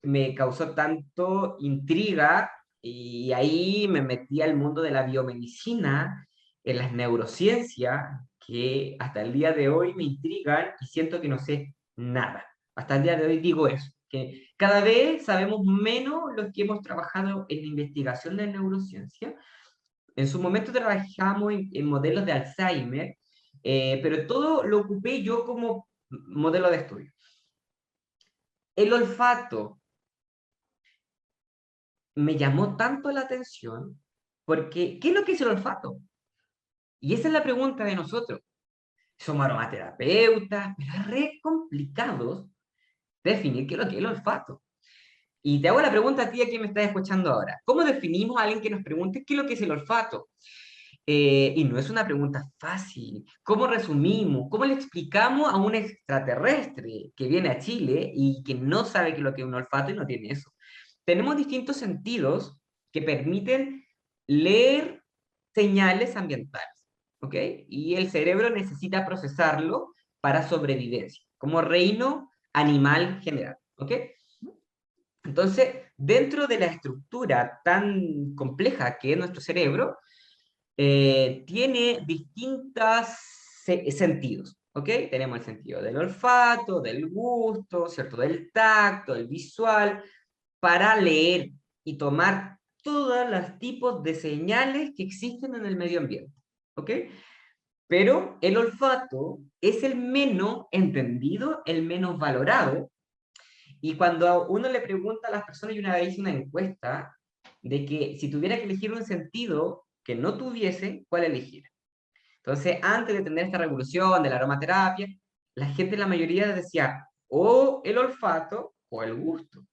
me causó tanto intriga y ahí me metí al mundo de la biomedicina, en las neurociencias, que hasta el día de hoy me intrigan y siento que no sé nada. Hasta el día de hoy digo eso, que cada vez sabemos menos los que hemos trabajado en la investigación de neurociencia. En su momento trabajamos en modelos de Alzheimer, pero todo lo ocupé yo como modelo de estudio. El olfato me llamó tanto la atención porque, ¿qué es lo que es el olfato? Y esa es la pregunta de nosotros. Somos aromaterapeutas, pero es re complicado definir qué es lo que es el olfato. Y te hago la pregunta a ti, a quien me estás escuchando ahora. ¿Cómo definimos a alguien que nos pregunte qué es lo que es el olfato? Y no es una pregunta fácil. ¿Cómo resumimos? ¿Cómo le explicamos a un extraterrestre que viene a Chile y que no sabe qué es lo que es un olfato y no tiene eso? Tenemos distintos sentidos que permiten leer señales ambientales, ¿ok? Y el cerebro necesita procesarlo para sobrevivencia, como reino animal general, ¿ok? Entonces, dentro de la estructura tan compleja que es nuestro cerebro, tiene distintos sentidos, ¿ok? Tenemos el sentido del olfato, del gusto, ¿cierto? Del tacto, del visual, para leer y tomar todos los tipos de señales que existen en el medio ambiente, ¿ok? Pero el olfato es el menos entendido, el menos valorado. Y cuando a uno le pregunta a las personas, yo una vez hice una encuesta de que si tuviera que elegir un sentido que no tuviese, ¿cuál elegir? Entonces, antes de tener esta revolución de la aromaterapia, la gente, la mayoría decía o el olfato o el gusto.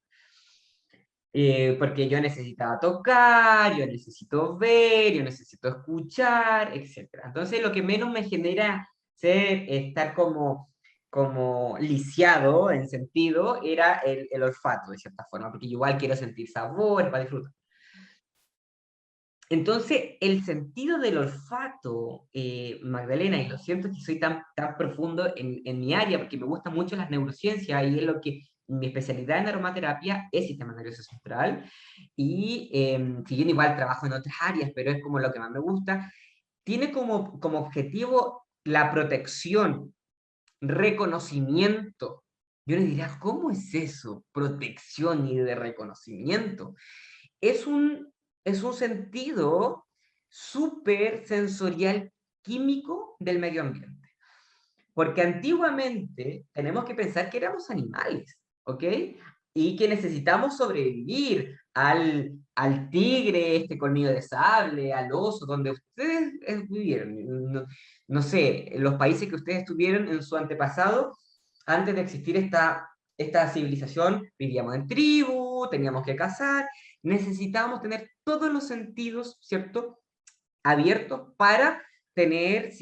Porque yo necesitaba tocar, yo necesito ver, yo necesito escuchar, etc. Entonces, lo que menos me genera estar como lisiado en sentido era el olfato, de cierta forma, porque yo igual quiero sentir sabor para disfrutar. Entonces, el sentido del olfato, Magdalena, y lo siento que soy tan profundo en mi área, porque me gustan mucho las neurociencias, y es lo que mi especialidad en aromaterapia es sistema nervioso central, y si bien igual trabajo en otras áreas, pero es como lo que más me gusta, tiene como objetivo la protección, reconocimiento. Yo les diría, ¿cómo es eso? Protección y de reconocimiento. Es un, es un sentido súper sensorial químico del medio ambiente. Porque antiguamente tenemos que pensar que éramos animales, ¿ok? Y que necesitamos sobrevivir al tigre, este colmillo de sable, al oso, donde ustedes vivieron. No, no sé, en los países que ustedes estuvieron en su antepasado, antes de existir esta civilización, vivíamos en tribu, teníamos que cazar, necesitábamos tener todos los sentidos, ¿cierto?, abiertos para tener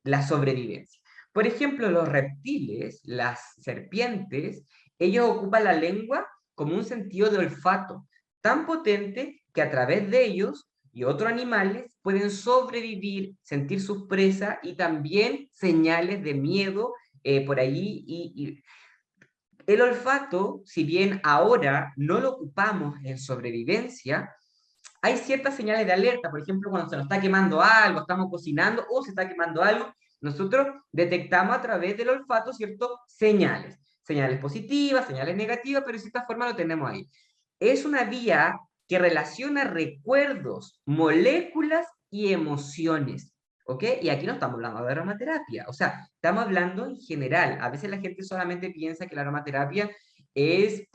la sobrevivencia. Por ejemplo, los reptiles, las serpientes, ellos ocupan la lengua como un sentido de olfato tan potente que a través de ellos y otros animales pueden sobrevivir, sentir sus presas y también señales de miedo por ahí. El olfato, si bien ahora no lo ocupamos en sobrevivencia, hay ciertas señales de alerta. Por ejemplo, cuando se nos está quemando algo, estamos cocinando o se está quemando algo, nosotros detectamos a través del olfato, ¿cierto?, señales. Señales positivas, señales negativas, pero de cierta forma lo tenemos ahí. Es una vía que relaciona recuerdos, moléculas y emociones. ¿Ok? Y aquí no estamos hablando de aromaterapia, o sea, estamos hablando en general. A veces la gente solamente piensa que la aromaterapia es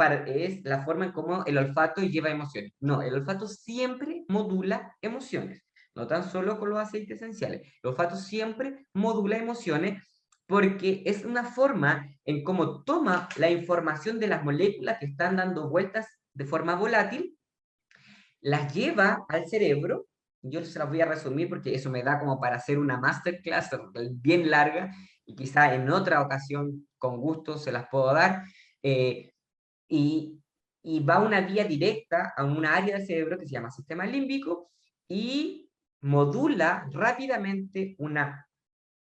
la forma en cómo el olfato lleva emociones. No, el olfato siempre modula emociones, no tan solo con los aceites esenciales. El olfato siempre modula emociones porque es una forma en cómo toma la información de las moléculas que están dando vueltas de forma volátil, las lleva al cerebro. Yo se las voy a resumir porque eso me da como para hacer una masterclass bien larga y quizá en otra ocasión con gusto se las puedo dar. Eh, y, y va una vía directa a una área del cerebro que se llama sistema límbico y modula rápidamente una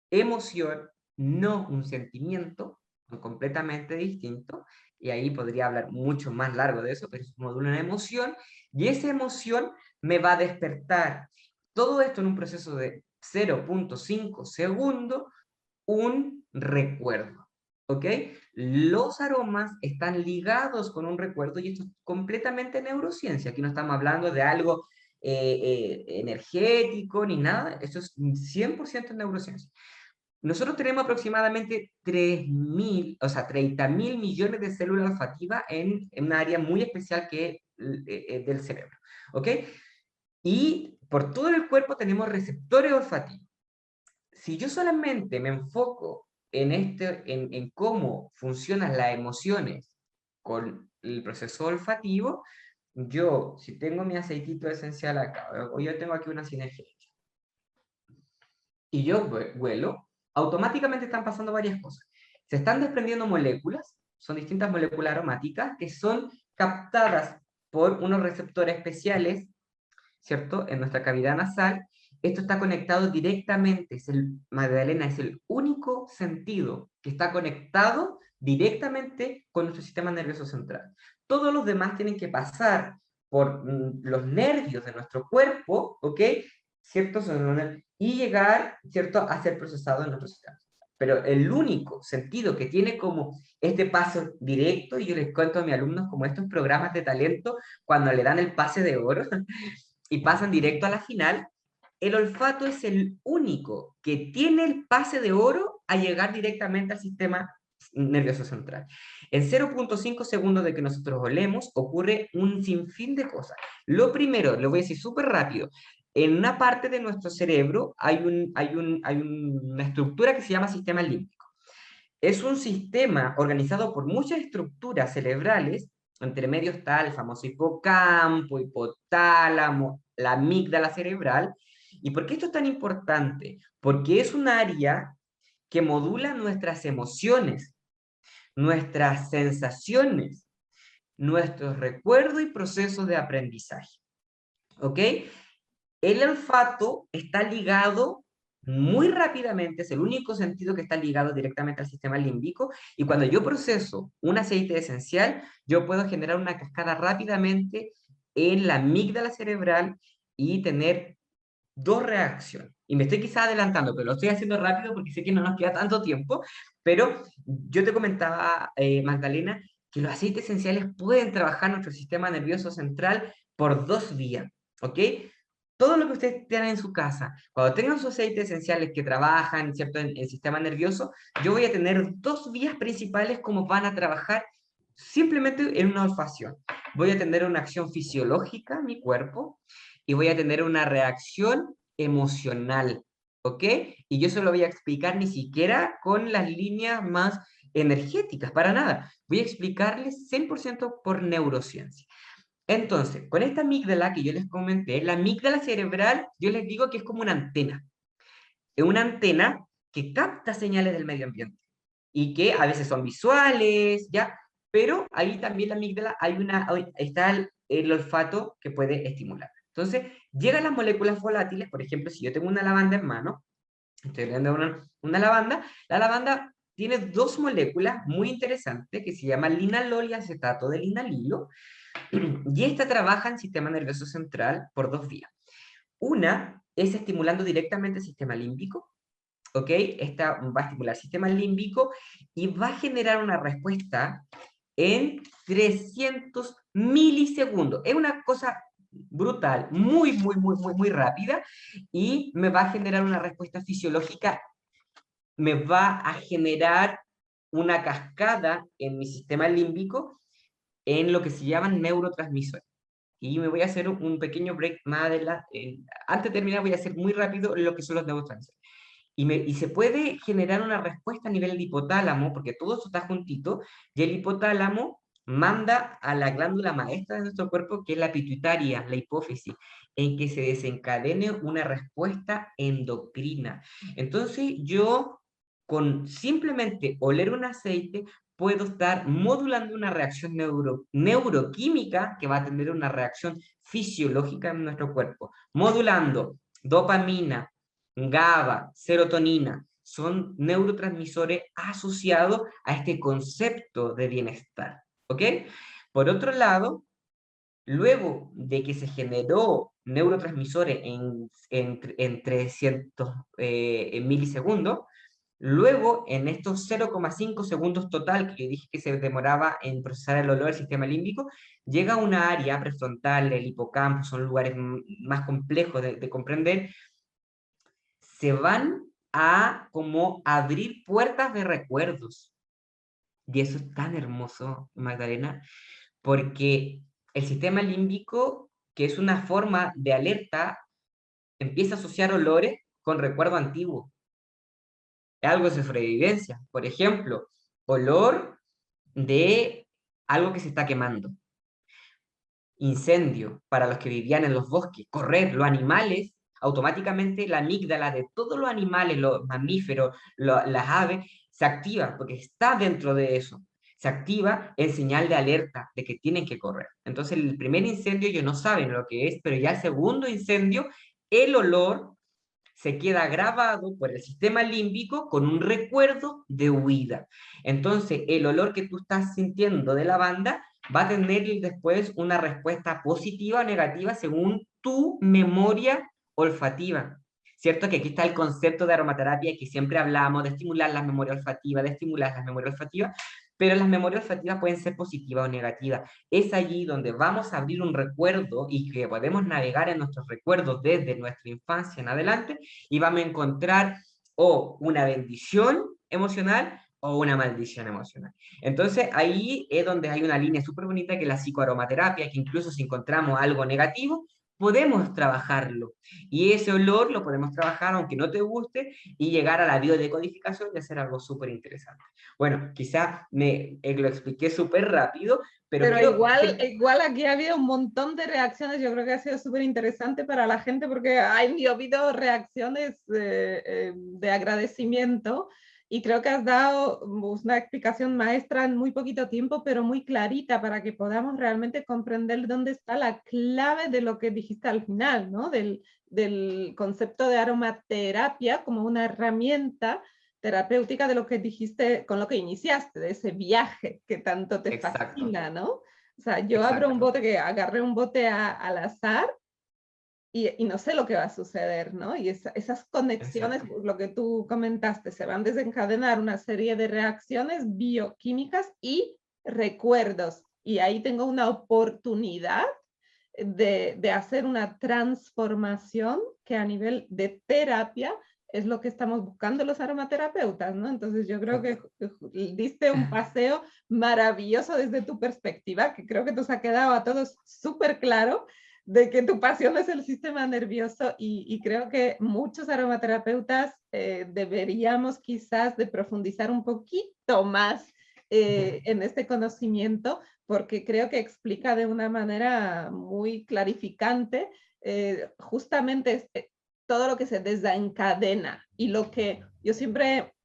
emoción, no un sentimiento, completamente distinto, y ahí podría hablar mucho más largo de eso, pero modula una emoción, y esa emoción me va a despertar. Todo esto en un proceso de 0.5 segundos, un recuerdo. ¿Ok? Los aromas están ligados con un recuerdo y esto es completamente neurociencia. Aquí no estamos hablando de algo energético ni nada, esto es 100% neurociencia. Nosotros tenemos aproximadamente 3.000, o sea, 30.000 millones de células olfativas en un área muy especial que es del cerebro. ¿Ok? Y por todo el cuerpo tenemos receptores olfativos. Si yo solamente me enfoco en cómo funcionan las emociones con el proceso olfativo, yo, si tengo mi aceitito esencial acá, o yo tengo aquí una sinergia, y yo huelo, automáticamente están pasando varias cosas. Se están desprendiendo moléculas, son distintas moléculas aromáticas que son captadas por unos receptores especiales, ¿cierto?, en nuestra cavidad nasal. Esto está conectado directamente, Magdalena, es el único sentido que está conectado directamente con nuestro sistema nervioso central. Todos los demás tienen que pasar por los nervios de nuestro cuerpo, ¿ok?, ¿cierto?, y llegar, ¿cierto?, a ser procesado en nuestro sistema. Pero el único sentido que tiene como este paso directo, y yo les cuento a mis alumnos como estos programas de talento, cuando le dan el pase de oro y pasan directo a la final, el olfato es el único que tiene el pase de oro a llegar directamente al sistema nervioso central. En 0.5 segundos de que nosotros olemos, ocurre un sinfín de cosas. Lo primero, lo voy a decir súper rápido, en una parte de nuestro cerebro hay una estructura que se llama sistema límbico. Es un sistema organizado por muchas estructuras cerebrales. Entre medio está el famoso hipocampo, hipotálamo, la amígdala cerebral. ¿Y por qué esto es tan importante? Porque es un área que modula nuestras emociones, nuestras sensaciones, nuestros recuerdos y procesos de aprendizaje. ¿Ok? El olfato está ligado muy rápidamente, es el único sentido que está ligado directamente al sistema límbico, y cuando yo proceso un aceite esencial, yo puedo generar una cascada rápidamente en la amígdala cerebral y tener dos reacciones. Y me estoy quizá adelantando, pero lo estoy haciendo rápido porque sé que no nos queda tanto tiempo, pero yo te comentaba, Magdalena, que los aceites esenciales pueden trabajar nuestro sistema nervioso central por dos vías, ¿ok? Todo lo que ustedes tienen en su casa, cuando tengan sus aceites esenciales que trabajan, ¿cierto?, en el sistema nervioso, yo voy a tener dos vías principales como van a trabajar simplemente en una olfacción. Voy a tener una acción fisiológica en mi cuerpo y voy a tener una reacción emocional, ¿ok? Y yo se lo voy a explicar ni siquiera con las líneas más energéticas, para nada. Voy a explicarles 100% por neurociencia. Entonces, con esta amígdala que yo les comenté, la amígdala cerebral, yo les digo que es como una antena. Es una antena que capta señales del medio ambiente y que a veces son visuales, ¿ya? Pero ahí también la amígdala, está el olfato que puede estimular. Entonces, llegan las moléculas volátiles, por ejemplo, si yo tengo una lavanda en mano, estoy viendo una lavanda, la lavanda tiene dos moléculas muy interesantes que se llaman linalol y acetato de linalilo, y esta trabaja en sistema nervioso central por dos vías. Una es estimulando directamente el sistema límbico, ¿ok? Esta va a estimular el sistema límbico y va a generar una respuesta en 300 milisegundos. Es una cosa brutal, muy rápida, y me va a generar una respuesta fisiológica, me va a generar una cascada en mi sistema límbico en lo que se llaman neurotransmisores. Y me voy a hacer un pequeño break más adelante. Antes de terminar, voy a hacer muy rápido lo que son los neurotransmisores. Y se puede generar una respuesta a nivel del hipotálamo, porque todo esto está juntito, y el hipotálamo manda a la glándula maestra de nuestro cuerpo, que es la pituitaria, la hipófisis, en que se desencadene una respuesta endocrina. Entonces yo, con simplemente oler un aceite, puedo estar modulando una reacción neuroquímica que va a tener una reacción fisiológica en nuestro cuerpo, modulando dopamina, GABA, serotonina, son neurotransmisores asociados a este concepto de bienestar, ¿ok? Por otro lado, luego de que se generó neurotransmisores en 300 milisegundos, luego en estos 0,5 segundos total que yo dije que se demoraba en procesar el olor del sistema límbico, llega una área prefrontal, el hipocampo, son lugares más complejos de comprender, se van a como abrir puertas de recuerdos. Y eso es tan hermoso, Magdalena, porque el sistema límbico, que es una forma de alerta, empieza a asociar olores con recuerdo antiguo. Es algo de sobrevivencia. Por ejemplo, olor de algo que se está quemando. Incendio, para los que vivían en los bosques. Correr, los animales, automáticamente la amígdala de todos los animales, los mamíferos, las aves, se activa porque está dentro de eso. Se activa en señal de alerta de que tienen que correr. Entonces el primer incendio ellos no saben lo que es, pero ya el segundo incendio, el olor se queda grabado por el sistema límbico con un recuerdo de huida. Entonces, el olor que tú estás sintiendo de lavanda va a tener después una respuesta positiva o negativa según tu memoria olfativa. ¿Cierto? Que aquí está el concepto de aromaterapia que siempre hablamos, de estimular la memoria olfativa, de estimular la memoria olfativa, pero las memorias olfativas pueden ser positivas o negativas. Es allí donde vamos a abrir un recuerdo y que podemos navegar en nuestros recuerdos desde nuestra infancia en adelante y vamos a encontrar o una bendición emocional o una maldición emocional. Entonces ahí es donde hay una línea súper bonita que es la psicoaromaterapia, que incluso si encontramos algo negativo, podemos trabajarlo. Y ese olor lo podemos trabajar aunque no te guste y llegar a la biodecodificación y hacer algo súper interesante. Bueno, quizá lo expliqué súper rápido, pero Pero quiero... igual aquí ha habido un montón de reacciones. Yo creo que ha sido súper interesante para la gente porque ha habido reacciones de agradecimiento y creo que has dado una explicación maestra en muy poquito tiempo, pero muy clarita para que podamos realmente comprender dónde está la clave de lo que dijiste al final, ¿no? Del concepto de aromaterapia como una herramienta terapéutica de lo que dijiste, con lo que iniciaste, de ese viaje que tanto te Exacto, fascina, ¿no? O sea, yo abro un exacto, bote, agarré un bote al azar y no sé lo que va a suceder, ¿no? Y esas conexiones, exacto. lo que tú comentaste, se van a desencadenar una serie de reacciones bioquímicas y recuerdos. Y ahí tengo una oportunidad de hacer una transformación que a nivel de terapia es lo que estamos buscando los aromaterapeutas, ¿no? Entonces yo creo que diste un paseo maravilloso desde tu perspectiva, que creo que nos ha quedado a todos súper claro de que tu pasión es el sistema nervioso y creo que muchos aromaterapeutas deberíamos quizás de profundizar un poquito más en este conocimiento porque creo que explica de una manera muy clarificante justamente todo lo que se desencadena y lo que yo siempre,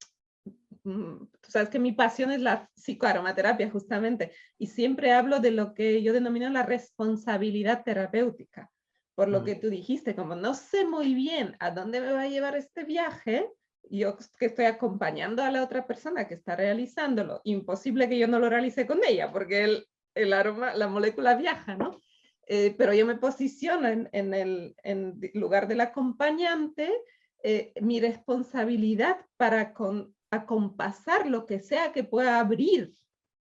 tú sabes que mi pasión es la psicoaromaterapia justamente y siempre hablo de lo que yo denomino la responsabilidad terapéutica, por lo que tú dijiste, como no sé muy bien a dónde me va a llevar este viaje, yo que estoy acompañando a la otra persona que está realizándolo, imposible que yo no lo realice con ella, porque el aroma, la molécula viaja, ¿no? Pero yo me posiciono en el lugar del acompañante, mi responsabilidad para acompasar lo que sea que pueda abrir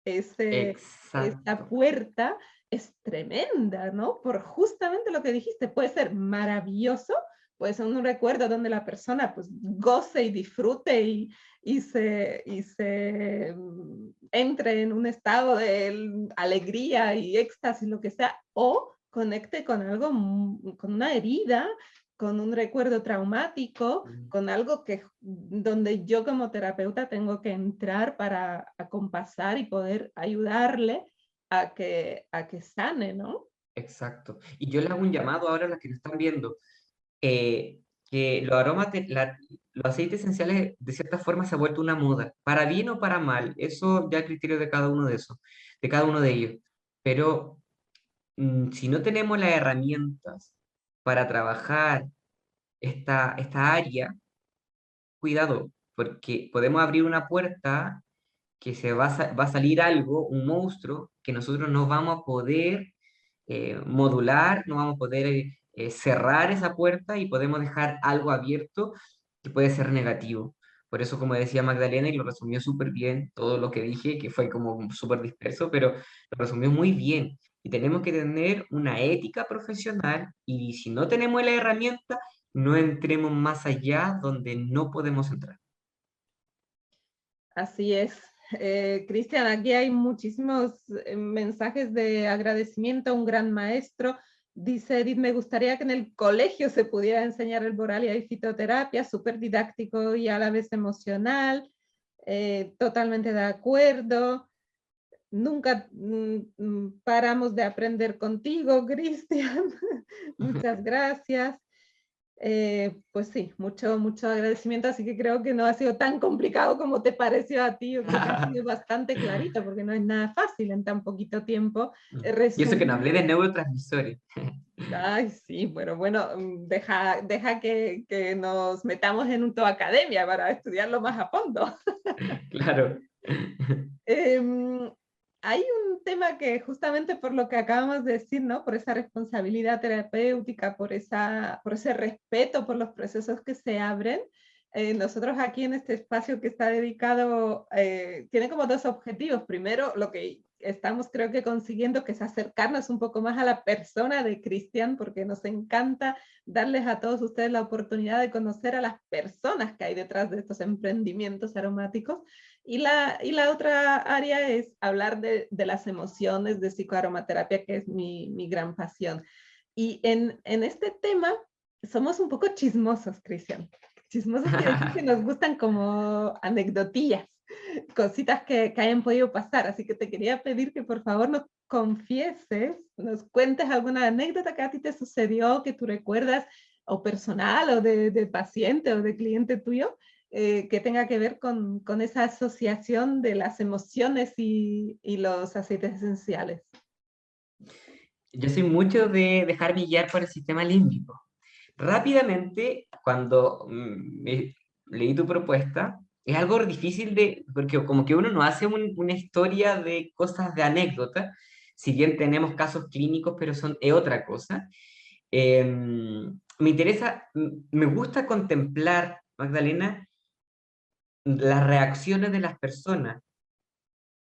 esta Exacto. puerta es tremenda, ¿no? Por justamente lo que dijiste, puede ser maravilloso, puede ser un recuerdo donde la persona pues goce y disfrute y se entre en un estado de alegría y éxtasis, lo que sea, o conecte con algo, con una herida, con un recuerdo traumático, con algo que donde yo como terapeuta tengo que entrar para acompasar y poder ayudarle a que sane, ¿no? Exacto. Y yo le hago un llamado ahora a las que nos están viendo, que los aceites esenciales de cierta forma se ha vuelto una moda, para bien o para mal, eso ya es criterio de cada uno de esos, de cada uno de ellos. Pero si no tenemos las herramientas para trabajar esta área, cuidado, porque podemos abrir una puerta que va a salir algo, un monstruo, que nosotros no vamos a poder modular, no vamos a poder cerrar esa puerta y podemos dejar algo abierto que puede ser negativo. Por eso, como decía Magdalena, y lo resumió súper bien, todo lo que dije, que fue como súper disperso, pero lo resumió muy bien. Y tenemos que tener una ética profesional y si no tenemos la herramienta, no entremos más allá donde no podemos entrar. Así es. Cristian, aquí hay muchísimos mensajes de agradecimiento a un gran maestro. Dice Edith, me gustaría que en el colegio se pudiera enseñar el borealia y fitoterapia, súper didáctico y a la vez emocional. Totalmente de acuerdo. Nunca paramos de aprender contigo, Cristian. Muchas gracias. Pues sí, mucho agradecimiento, así que creo que no ha sido tan complicado como te pareció a ti, yo creo que ha sido bastante clarito, porque no es nada fácil en tan poquito tiempo Y eso que no hablé de resumir. neurotransmisores. Ay, sí, bueno, deja que nos metamos en un academia para estudiarlo más a fondo. Claro. Em, Hay un tema que justamente por lo que acabamos de decir, ¿no? Por esa responsabilidad terapéutica, por ese respeto por los procesos que se abren, nosotros aquí en este espacio que está dedicado, tiene como dos objetivos. Primero, lo que estamos creo que consiguiendo, que es acercarnos un poco más a la persona de Cristian, porque nos encanta darles a todos ustedes la oportunidad de conocer a las personas que hay detrás de estos emprendimientos aromáticos. Y la otra área es hablar de las emociones, de psicoaromaterapia, que es mi gran pasión. Y en este tema somos un poco chismosos, Cristian. Chismosos quiere decir que nos gustan como anecdotillas, cositas que hayan podido pasar. Así que te quería pedir que por favor nos confieses, nos cuentes alguna anécdota que a ti te sucedió, que tú recuerdas, o personal, o de paciente, o de cliente tuyo, que tenga que ver con esa asociación de las emociones y los aceites esenciales. Yo soy mucho de dejarme guiar por el sistema límbico. Rápidamente, cuando leí tu propuesta, es algo difícil de, porque como que uno no hace una historia de cosas de anécdota, si bien tenemos casos clínicos, pero es otra cosa. Me interesa, me gusta contemplar, Magdalena, las reacciones de las personas,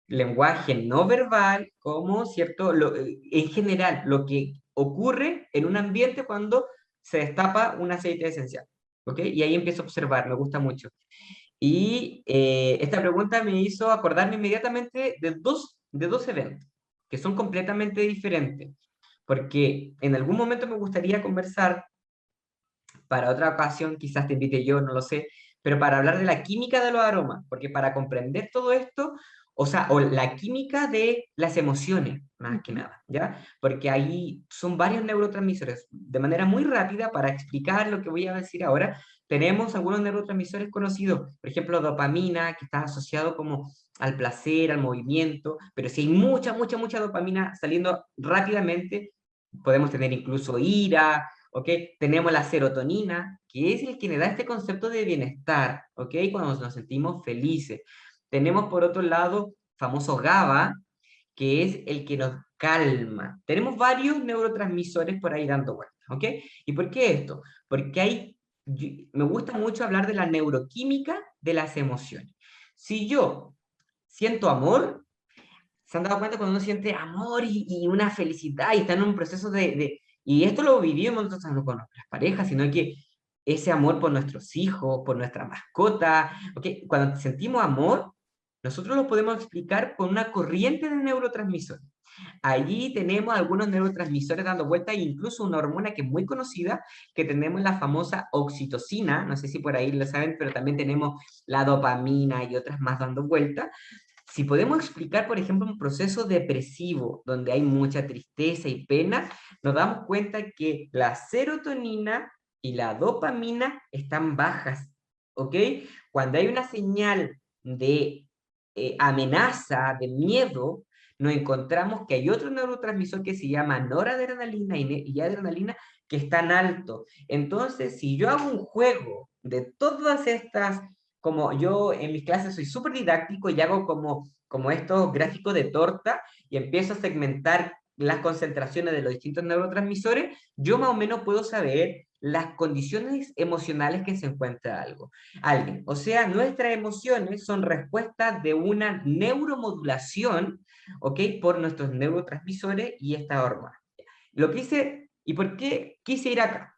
lenguaje no verbal, como, ¿cierto? En general, lo que ocurre en un ambiente cuando se destapa un aceite esencial, ¿ok? Y ahí empiezo a observar, me gusta mucho. Y esta pregunta me hizo acordarme inmediatamente de dos eventos que son completamente diferentes, porque en algún momento me gustaría conversar, para otra ocasión quizás te invite yo, no lo sé, pero para hablar de la química de los aromas, porque para comprender todo esto, o sea, o la química de las emociones, más que Ujú. nada, ¿ya? Porque ahí son varios neurotransmisores. De manera muy rápida, para explicar lo que voy a decir ahora, tenemos algunos neurotransmisores conocidos, por ejemplo, dopamina, que está asociado como al placer, al movimiento, pero si hay mucha dopamina saliendo rápidamente, podemos tener incluso ira, ¿ok? Tenemos la serotonina, que es el que nos da este concepto de bienestar, ¿ok? Cuando nos sentimos felices. Tenemos por otro lado famoso GABA, que es el que nos calma. Tenemos varios neurotransmisores por ahí dando vueltas, ¿ok? ¿Y por qué esto? Porque me gusta mucho hablar de la neuroquímica de las emociones. Si yo siento amor, ¿se han dado cuenta cuando uno siente amor y una felicidad y está en un proceso y esto lo vivimos nosotros no con nuestras parejas, sino que ese amor por nuestros hijos, por nuestra mascota, ¿ok? Cuando sentimos amor, nosotros lo podemos explicar con una corriente de neurotransmisores. Allí tenemos algunos neurotransmisores dando vuelta e incluso una hormona que es muy conocida, que tenemos la famosa oxitocina, no sé si por ahí lo saben, pero también tenemos la dopamina y otras más dando vuelta. Si podemos explicar, por ejemplo, un proceso depresivo donde hay mucha tristeza y pena, nos damos cuenta que la serotonina y la dopamina están bajas, ¿ok? Cuando hay una señal de amenaza, de miedo, nos encontramos que hay otro neurotransmisor que se llama noradrenalina y adrenalina que están alto. Entonces, si yo hago un juego de todas estas, como yo en mis clases soy súper didáctico y hago como estos gráficos de torta y empiezo a segmentar las concentraciones de los distintos neurotransmisores, yo más o menos puedo saber las condiciones emocionales que se encuentra alguien. O sea, nuestras emociones son respuestas de una neuromodulación, ¿ok? Por nuestros neurotransmisores y esta hormona. Lo que hice, ¿y por qué quise ir acá?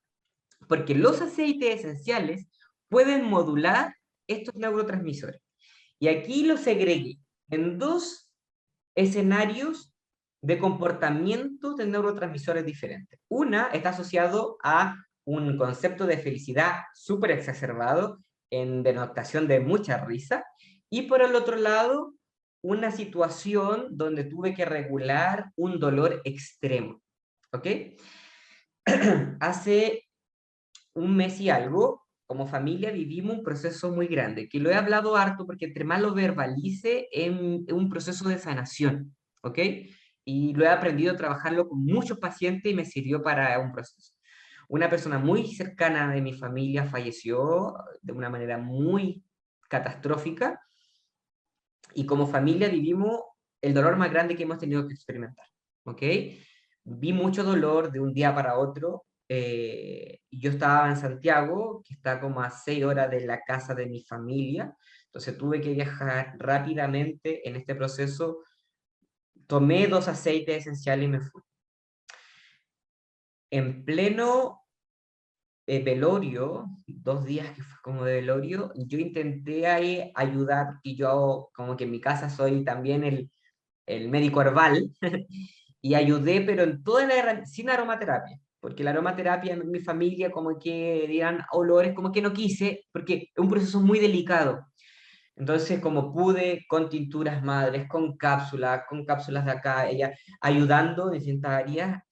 Porque los aceites esenciales pueden modular estos neurotransmisores. Y aquí los segregué en dos escenarios de comportamiento de neurotransmisores diferentes. Una está asociado a un concepto de felicidad súper exacerbado en denotación de mucha risa, y por el otro lado, una situación donde tuve que regular un dolor extremo. ¿Ok? Hace un mes y algo, como familia vivimos un proceso muy grande, que lo he hablado harto porque entre más lo verbalice, es un proceso de sanación, ¿ok? Y lo he aprendido a trabajarlo con muchos pacientes y me sirvió para un proceso. Una persona muy cercana de mi familia falleció de una manera muy catastrófica y como familia vivimos el dolor más grande que hemos tenido que experimentar, ¿ok? Vi mucho dolor de un día para otro, yo estaba en Santiago, que está como a 6 horas de la casa de mi familia, entonces tuve que viajar rápidamente en este proceso, tomé 2 aceites esenciales y me fui. En pleno velorio, 2 días que fue como de velorio, yo intenté ahí ayudar, y yo como que en mi casa soy también el médico herbal, y ayudé, pero en toda sin aromaterapia, porque la aromaterapia en mi familia como que dirán olores, como que no quise, porque es un proceso muy delicado. Entonces, como pude, con tinturas madres, con cápsulas de acá, ella ayudando en distintas áreas,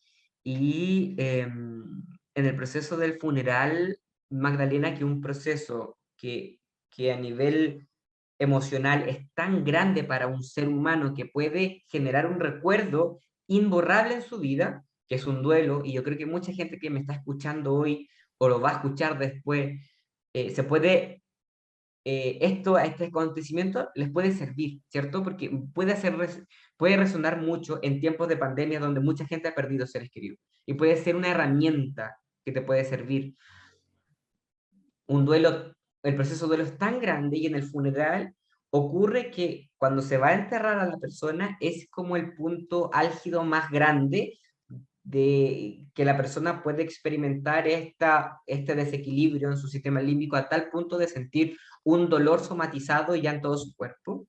y en el proceso del funeral, Magdalena, que un proceso que a nivel emocional es tan grande para un ser humano que puede generar un recuerdo imborrable en su vida, que es un duelo, y yo creo que mucha gente que me está escuchando hoy o lo va a escuchar después, se puede, este acontecimiento les puede servir, ¿cierto? Porque puede resonar mucho en tiempos de pandemia donde mucha gente ha perdido seres queridos, y puede ser una herramienta que te puede servir. Un duelo, el proceso de duelo es tan grande, y en el funeral ocurre que cuando se va a enterrar a la persona es como el punto álgido más grande de que la persona puede experimentar este desequilibrio en su sistema límbico a tal punto de sentir un dolor somatizado ya en todo su cuerpo.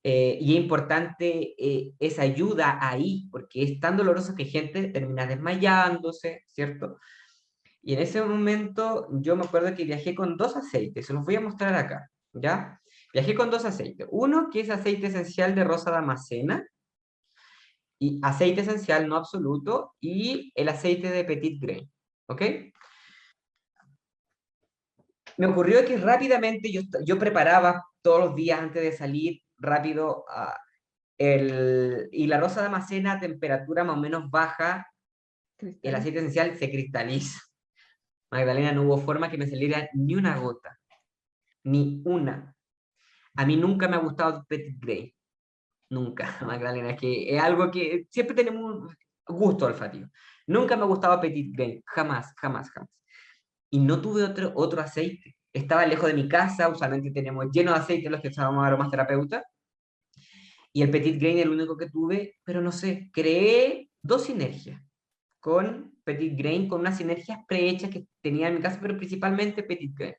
Y es importante esa ayuda ahí, porque es tan doloroso que gente termina desmayándose, ¿cierto? Y en ese momento yo me acuerdo que viajé con 2 aceites, se los voy a mostrar acá, ¿ya? Viajé con 2 aceites. Uno que es aceite esencial de rosa damascena, y aceite esencial no absoluto, y el aceite de Petit Grain, ¿ok? Me ocurrió que rápidamente yo preparaba todos los días antes de salir rápido, y la rosa damascena a temperatura más o menos baja, el Cristal. aceite esencial se cristaliza. Magdalena, no hubo forma que me saliera ni una gota, ni una. A mí nunca me ha gustado Petit Grey, nunca, Magdalena, es que es algo que siempre tenemos un gusto olfativo. Nunca me ha gustado Petit Grey, jamás, jamás, jamás. Y no tuve otro aceite. Estaba lejos de mi casa, usualmente tenemos lleno de aceite los que estábamos aromaterapeutas, y el Petit Grey es el único que tuve, pero no sé, creé 2 sinergias con Petit Grain, con unas sinergias prehechas que tenía en mi casa, pero principalmente Petit Grain,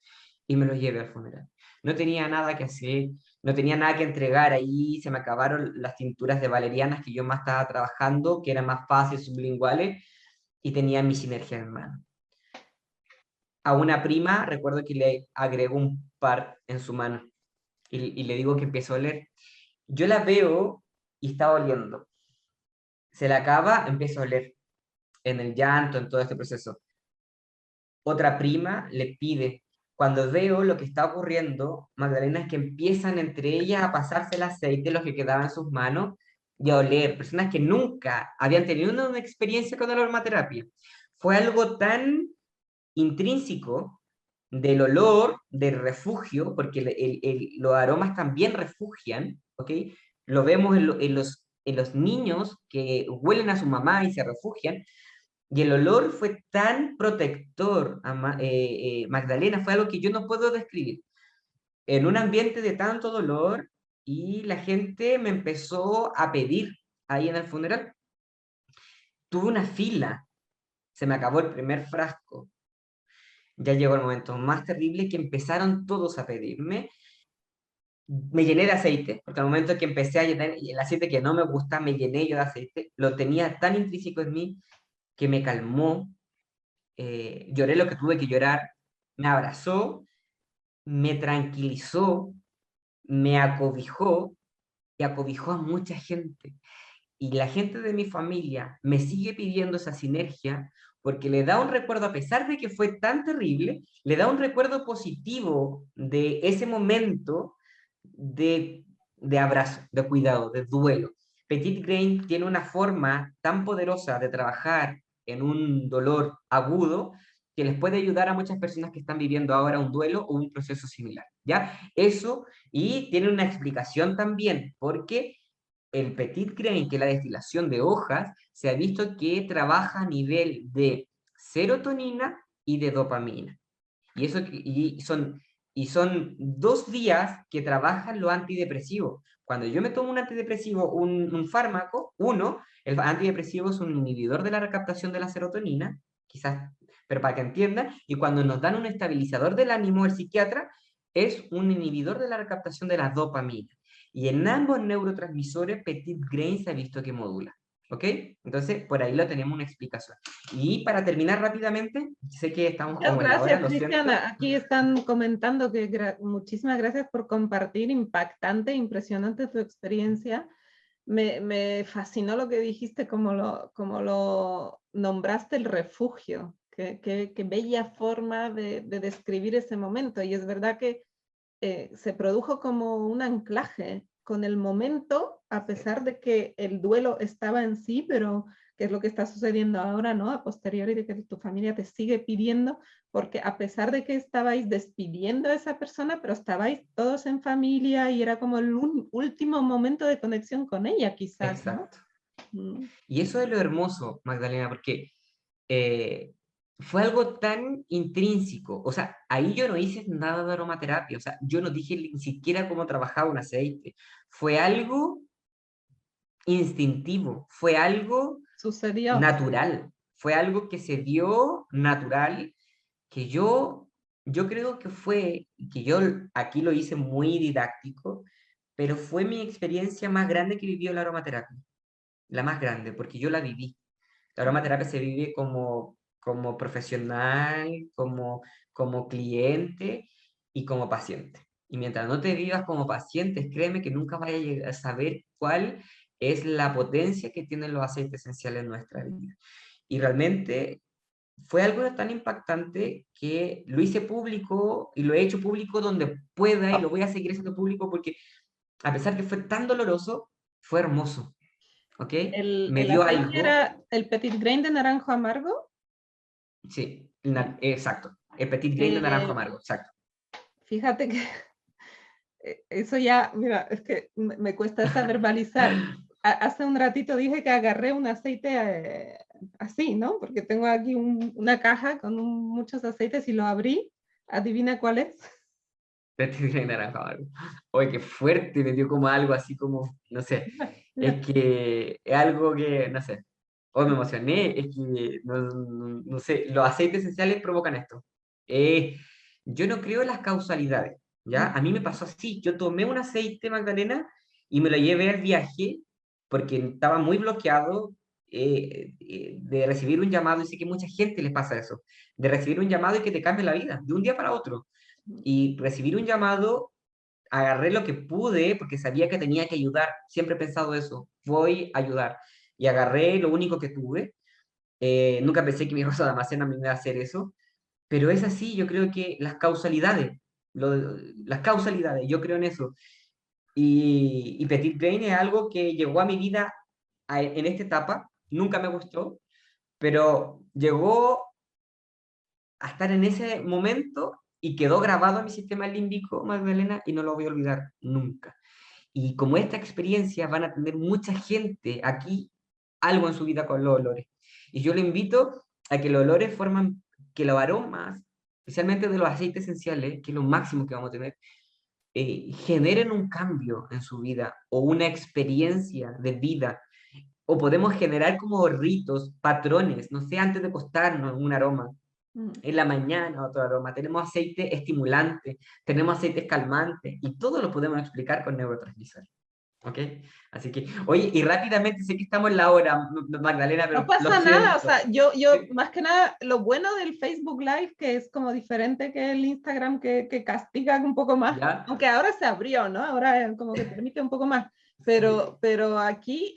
y me lo llevé al funeral. No tenía nada que hacer, no tenía nada que entregar ahí, se me acabaron las tinturas de valerianas que yo más estaba trabajando, que eran más fáciles, sublinguales, y tenía mi sinergia en mano. A una prima, recuerdo que le agregó un par en su mano, y le digo que empiezo a oler. Yo la veo y está oliendo. Se la acaba, empiezo a oler en el llanto, en todo este proceso. Otra prima le pide. Cuando veo lo que está ocurriendo, Magdalena, es que empiezan entre ellas a pasarse el aceite, lo que quedaba en sus manos, y a oler. Personas que nunca habían tenido una experiencia con la aromaterapia. Fue algo tan intrínseco del olor, del refugio, porque los aromas también refugian, ¿ok? Lo vemos en los niños que huelen a su mamá y se refugian, y el olor fue tan protector, Magdalena, fue algo que yo no puedo describir. En un ambiente de tanto dolor, y la gente me empezó a pedir ahí en el funeral. Tuve una fila, se me acabó el primer frasco. Ya llegó el momento más terrible que empezaron todos a pedirme. Me llené de aceite, porque al momento que empecé a llenar el aceite que no me gusta, me llené yo de aceite. Lo tenía tan intrínseco en mí que me calmó. Lloré lo que tuve que llorar, me abrazó, me tranquilizó, me acobijó, y acobijó a mucha gente. Y la gente de mi familia me sigue pidiendo esa sinergia porque le da un recuerdo, a pesar de que fue tan terrible, le da un recuerdo positivo de ese momento de abrazo, de cuidado, de duelo. Petit Grain tiene una forma tan poderosa de trabajar en un dolor agudo que les puede ayudar a muchas personas que están viviendo ahora un duelo o un proceso similar, ¿ya? Eso, y tiene una explicación también, porque el Petit Grain, que es la destilación de hojas, se ha visto que trabaja a nivel de serotonina y de dopamina. Y, eso, y son 2 vías que trabajan los antidepresivos. Cuando yo me tomo un antidepresivo, un fármaco, el antidepresivo es un inhibidor de la recaptación de la serotonina, quizás, pero para que entiendan, y cuando nos dan un estabilizador del ánimo, el psiquiatra, es un inhibidor de la recaptación de la dopamina. Y en ambos neurotransmisores, Petit Grain se ha visto que modula. ¿Ok? Entonces, por ahí lo tenemos una explicación. Y para terminar rápidamente, sé que estamos como en la hora, Gracias, lo siento. Cristiana. Aquí están comentando que muchísimas gracias por compartir, impactante, impresionante tu experiencia. Me fascinó lo que dijiste, como lo nombraste el refugio. Qué bella forma de describir ese momento. Y es verdad que se produjo como un anclaje con el momento, a pesar de que el duelo estaba en sí, pero que es lo que está sucediendo ahora, ¿no? A posteriori de que tu familia te sigue pidiendo, porque a pesar de que estabais despidiendo a esa persona, pero estabais todos en familia y era como el último momento de conexión con ella, quizás, ¿no? Exacto. Y eso es lo hermoso, Magdalena, porque fue algo tan intrínseco. O sea, ahí yo no hice nada de aromaterapia, o sea, yo no dije ni siquiera cómo trabajaba un aceite. Fue algo instintivo, fue algo Sucedió. natural, fue algo que se dio natural, que yo creo que fue, que yo aquí lo hice muy didáctico, pero fue mi experiencia más grande que vivió la aromaterapia, la más grande, porque yo la viví. La aromaterapia se vive como profesional, como cliente y como paciente. Y mientras no te vivas como paciente, créeme que nunca vayas a llegar a saber cuál es la potencia que tienen los aceites esenciales en nuestra vida. Y realmente fue algo tan impactante que lo hice público y lo he hecho público donde pueda y lo voy a seguir haciendo público porque a pesar que fue tan doloroso, fue hermoso. ¿Ok? Me El dio aceite algo. era el Petit Grain de naranjo amargo. Sí, exacto. El Petit Grain de naranjo Eh, amargo, exacto. Fíjate que eso ya, mira, es que me cuesta hasta verbalizar. Hace un ratito dije que agarré un aceite así, ¿no? Porque tengo aquí una caja con muchos aceites y lo abrí. Adivina cuál es. Petit Grain de naranjo amargo. Oye, qué fuerte, me dio como algo así como, no sé. Es que es algo que, no sé. Hoy me emocioné, es que, no sé, los aceites esenciales provocan esto. Yo no creo en las causalidades, ¿ya? A mí me pasó así, yo tomé un aceite, Magdalena, y me lo llevé al viaje porque estaba muy bloqueado de recibir un llamado, y sé que mucha gente les pasa eso, de recibir un llamado y que te cambie la vida, de un día para otro. Y recibir un llamado, agarré lo que pude porque sabía que tenía que ayudar, siempre he pensado eso, voy a ayudar. Y agarré lo único que tuve. Nunca pensé que mi rosa de almacén me iba a hacer eso, pero es así, yo creo que las causalidades, yo creo en eso. Y Petit Grain es algo que llegó a mi vida en esta etapa, nunca me gustó, pero llegó a estar en ese momento y quedó grabado en mi sistema límbico, Magdalena, y no lo voy a olvidar nunca. Y como esta experiencia van a tener mucha gente aquí algo en su vida con los olores. Y yo le invito a que los olores forman, que los aromas, especialmente de los aceites esenciales, que es lo máximo que vamos a tener, generen un cambio en su vida o una experiencia de vida. O podemos generar como ritos, patrones, no sé, antes de acostarnos, un aroma. En la mañana otro aroma. Tenemos aceite estimulante, tenemos aceites calmantes y todo lo podemos explicar con neurotransmisores. ¿Ok? Así que, oye, y rápidamente, sé que estamos en la hora, Magdalena, No pero lo pasa nada, o siento. sea, yo más que nada, lo bueno del Facebook Live, que es como diferente que el Instagram, que castiga un poco más, ¿Ya? aunque ahora se abrió, ¿no? Ahora como que permite un poco más, Sí. pero aquí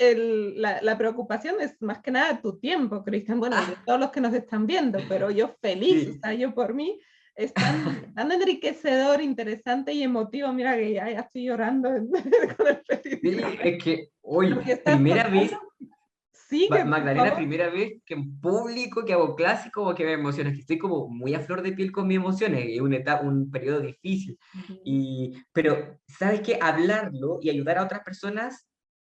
la preocupación es más que nada tu tiempo, Cristian, bueno, y de Ah, todos los que nos están viendo, pero yo feliz, o sí. sea, yo por mí es tan enriquecedor, interesante y emotivo, mira que ya estoy llorando con el Sí, feliz. es que hoy, Lo que estás primera vez, contando, sigue, por Magdalena, favor. primera vez que en público que hago clase, como que me emociona, es que estoy como muy a flor de piel con mis emociones, es un periodo difícil. Pero, ¿sabes qué? Hablarlo y ayudar a otras personas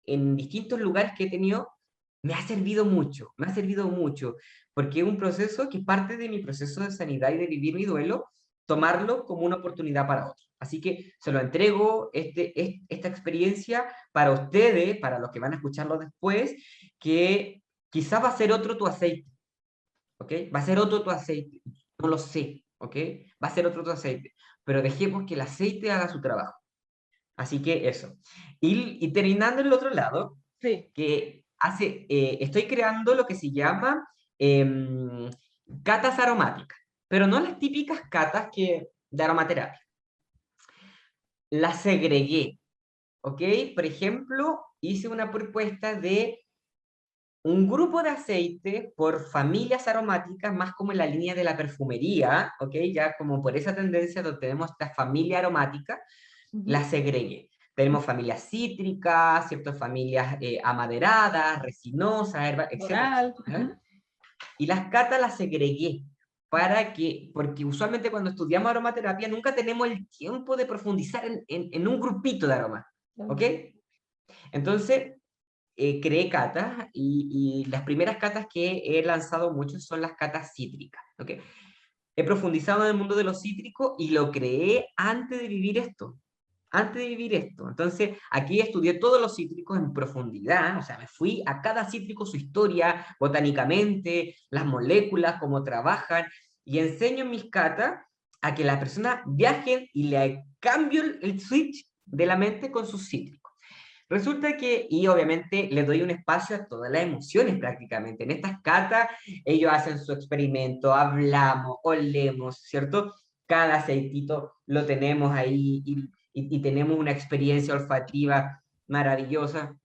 en distintos lugares que he tenido me ha servido mucho, porque es un proceso que es parte de mi proceso de sanidad y de vivir mi duelo, tomarlo como una oportunidad para otro. Así que se lo entrego esta experiencia para ustedes, para los que van a escucharlo después, que quizá va a ser otro tu aceite, ¿ok? Va a ser otro tu aceite, no lo sé, ¿ok? Va a ser otro tu aceite, pero dejemos que el aceite haga su trabajo. Así que eso. Y terminando en el otro lado, Sí. que estoy creando lo que se llama em, catas aromáticas, pero no las típicas catas de aromaterapia. Las segregué, ¿ok? Por ejemplo, hice una propuesta de un grupo de aceite por familias aromáticas, más como en la línea de la perfumería, ¿ok? Ya como por esa tendencia donde tenemos esta familia aromática, Ujú. las segregué. Tenemos familias cítricas, ciertas familias amaderadas, resinosas, etcétera, Floral. etcétera, Ujú. ¿eh? Y las catas las segregué porque usualmente cuando estudiamos aromaterapia nunca tenemos el tiempo de profundizar en un grupito de aromas, ¿ok? Entonces, creé catas y las primeras catas que he lanzado muchos son las catas cítricas, ¿ok? He profundizado en el mundo de los cítricos y lo creé antes de vivir esto. Antes de vivir esto. Entonces, aquí estudié todos los cítricos en profundidad, o sea, me fui a cada cítrico su historia, botánicamente, las moléculas, cómo trabajan, y enseño en mis catas a que las personas viajen y le cambio el switch de la mente con sus cítricos. Resulta que, y obviamente le doy un espacio a todas las emociones prácticamente. En estas catas ellos hacen su experimento, hablamos, olemos, ¿cierto? Cada aceitito lo tenemos ahí y tenemos una experiencia olfativa maravillosa.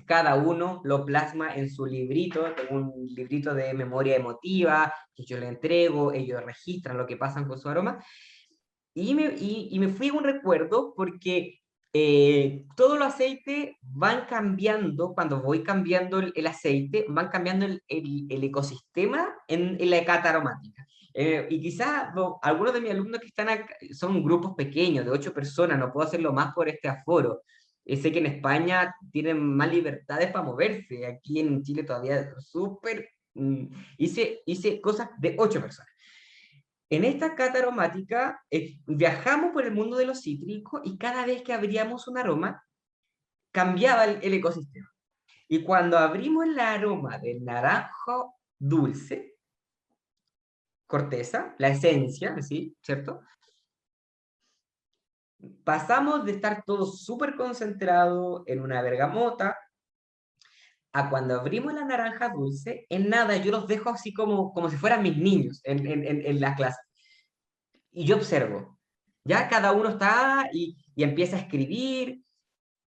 Cada uno lo plasma en su librito, tengo un librito de memoria emotiva que yo le entrego, ellos registran lo que pasan con su aroma y me fui a un recuerdo porque todos los aceites van cambiando, cuando voy cambiando el aceite, van cambiando el ecosistema en la cata aromática. Y quizás algunos de mis alumnos que están acá son grupos pequeños, de 8 personas, no puedo hacerlo más por este aforo. Sé que en España tienen más libertades para moverse, aquí en Chile todavía es súper... hice cosas de 8 personas. En esta cata aromática viajamos por el mundo de los cítricos y cada vez que abríamos un aroma, cambiaba el ecosistema. Y cuando abrimos el aroma del naranjo dulce, corteza, la esencia, ¿sí? ¿Cierto? Pasamos de estar todo súper concentrado en una bergamota a cuando abrimos la naranja dulce, en nada, yo los dejo así como si fueran mis niños en la clase. Y yo observo, ya cada uno está y empieza a escribir,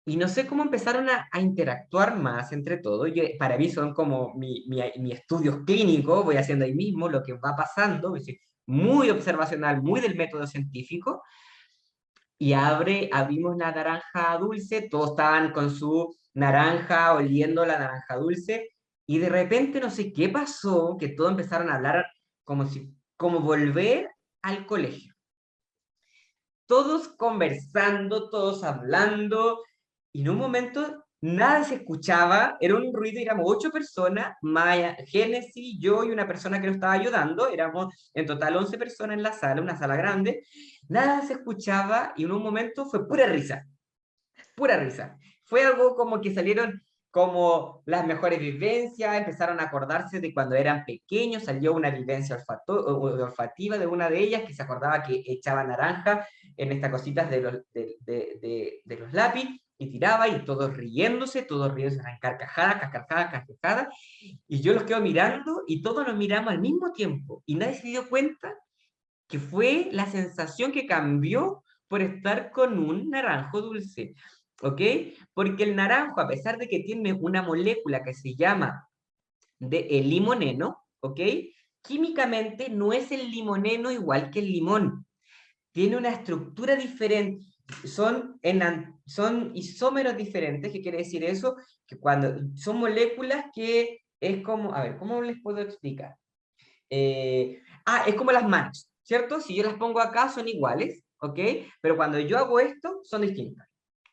y no sé cómo empezaron a interactuar más entre todos. Para mí son como mi estudios clínicos, voy haciendo ahí mismo lo que va pasando, es decir, muy observacional, muy del método científico, y abrimos la naranja dulce, todos estaban con su naranja, oliendo la naranja dulce, y de repente no sé qué pasó, que todos empezaron a hablar como volver al colegio, todos conversando, todos hablando, y en un momento nada se escuchaba, era un ruido, éramos 8 personas, Maya, Génesis, yo y una persona que nos estaba ayudando, éramos en total 11 personas en la sala, una sala grande, nada se escuchaba y en un momento fue pura risa, pura risa. Fue algo como que salieron como las mejores vivencias, empezaron a acordarse de cuando eran pequeños, salió una vivencia olfativa de una de ellas que se acordaba que echaba naranja en estas cositas de los lápiz y tiraba y todos riéndose, en carcajadas, y yo los quedo mirando y todos nos miramos al mismo tiempo y nadie se dio cuenta que fue la sensación que cambió por estar con un naranjo dulce, ¿ok? Porque el naranjo, a pesar de que tiene una molécula que se llama el limoneno, ¿ok? Químicamente no es el limoneno igual que el limón. Tiene una estructura diferente. Son isómeros diferentes. ¿Qué quiere decir eso? Que cuando son moléculas que es como, a ver, ¿cómo les puedo explicar? Es como las manos, ¿cierto? Si yo las pongo acá son iguales, ¿ok? Pero cuando yo hago esto, son distintas,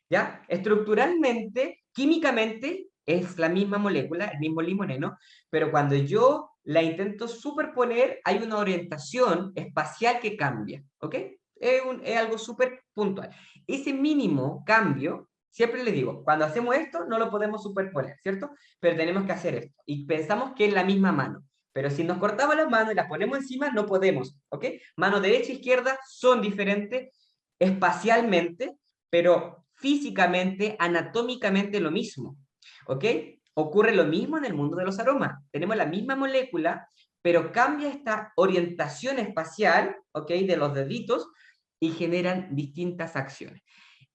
¿ya? Estructuralmente, químicamente, es la misma molécula, el mismo limoneno, pero cuando yo la intento superponer, hay una orientación espacial que cambia, ¿ok? Es algo súper puntual. Ese mínimo cambio, siempre les digo, cuando hacemos esto no lo podemos superponer, ¿cierto? Pero tenemos que hacer esto. Y pensamos que es la misma mano. Pero si nos cortamos las manos y las ponemos encima, no podemos, ¿ok? Mano derecha e izquierda son diferentes espacialmente, pero físicamente, anatómicamente lo mismo, ¿ok? Ocurre lo mismo en el mundo de los aromas. Tenemos la misma molécula, pero cambia esta orientación espacial, ¿ok? De los deditos y generan distintas acciones.